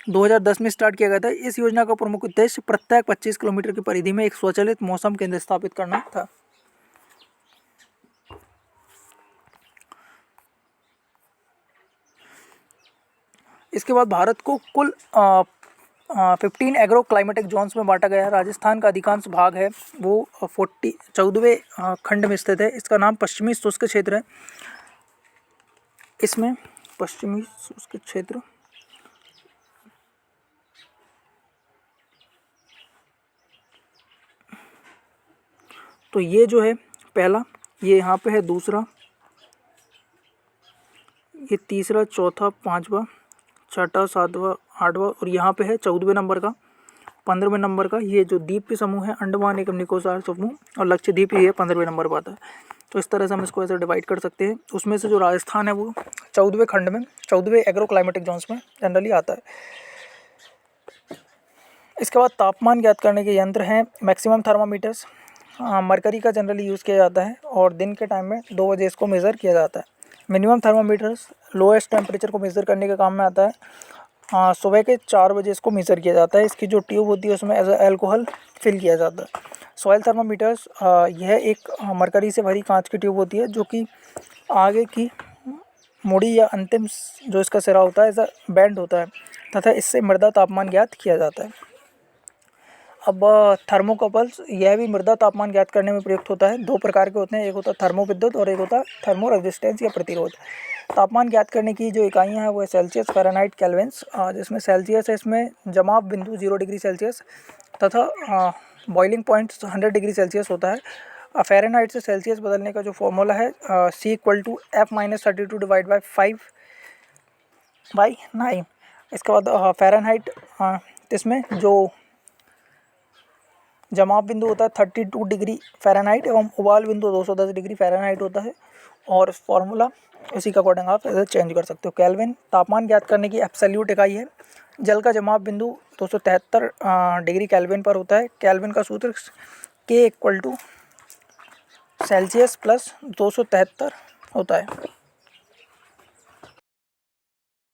2010 में स्टार्ट किया गया था। इस योजना का प्रमुख उद्देश्य प्रत्येक 25 किलोमीटर की परिधि में एक स्वचालित मौसम केंद्र स्थापित करना था। इसके बाद भारत को कुल 15 एग्रो क्लाइमेटिक जोन्स में बांटा गया है। राजस्थान का अधिकांश भाग है वो 14वें खंड में स्थित है। इसका नाम पश्चिमी शुष्क क्षेत्र है। इसमें पश्चिमी शुष्क क्षेत्र तो ये जो है पहला, ये यहाँ पे है दूसरा, ये तीसरा, चौथा, पांचवा, छठा, सातवां, आठवां, और यहाँ पे है 14वें नंबर का, 15वें नंबर का। ये जो द्वीप समूह है अंडमान एवं निकोबार समूह, और लक्षद्वीप ये 15वें नंबर पर आता है। तो इस तरह से हम इसको ऐसे डिवाइड कर सकते हैं। उसमें से जो राजस्थान है वो 14वें खंड में 14वें एग्रो क्लाइमेटिक जोन्स में जनरली आता है। इसके बाद तापमान ज्ञात करने के यंत्र हैं मैक्सिमम थर्मामीटर्स, मरकरी का जनरली यूज़ किया जाता है, और दिन के टाइम में 2 बजे इसको मेज़र किया जाता है। मिनिमम थर्मामीटर्स लोएस्ट टेम्परेचर को मेज़र करने के काम में आता है। सुबह के 4 बजे इसको मेज़र किया जाता है। इसकी जो ट्यूब होती है उसमें एज अल्कोहल फिल किया जाता है। सॉइल थर्मामीटर्स, यह एक मरकरी से भरी कांच की ट्यूब होती है जो कि आगे की मुड़ी या अंतिम जो इसका सिरा होता है ऐसा बैंड होता है, तथा इससे मृदा तापमान ज्ञात किया जाता है। अब थर्मोकपल्स, यह भी मृदा तापमान ज्ञात करने में प्रयुक्त होता है। दो प्रकार के होते हैं, एक होता है थर्मोविद्युत और एक होता है थर्मो रेजिस्टेंस या प्रतिरोध। तापमान ज्ञात करने की जो इकाइयाँ हैं वो है सेल्सियस, फ़ारेनहाइट, केल्विन्स। जिसमें सेल्सियस है, इसमें जमाव बिंदु 0 डिग्री सेल्सियस तथा बॉइलिंग पॉइंट 100 डिग्री सेल्सियस होता है। फ़ारेनहाइट से सेल्सियस बदलने का जो फॉर्मूला है C = F-32/5/9। इसके बाद फ़ारेनहाइट, इसमें जो जमाव बिंदु होता है 32 डिग्री फ़ारेनहाइट एवं उबाल बिंदु 210 डिग्री फ़ारेनहाइट होता है। और फॉर्मूला इसी के अकॉर्डिंग आप इसे चेंज कर सकते हो। केल्विन तापमान ज्ञात करने की एब्सोल्यूट इकाई है। जल का जमाव बिंदु 273 डिग्री केल्विन पर होता है। केल्विन का सूत्र K = सेल्सियस + 273 होता है।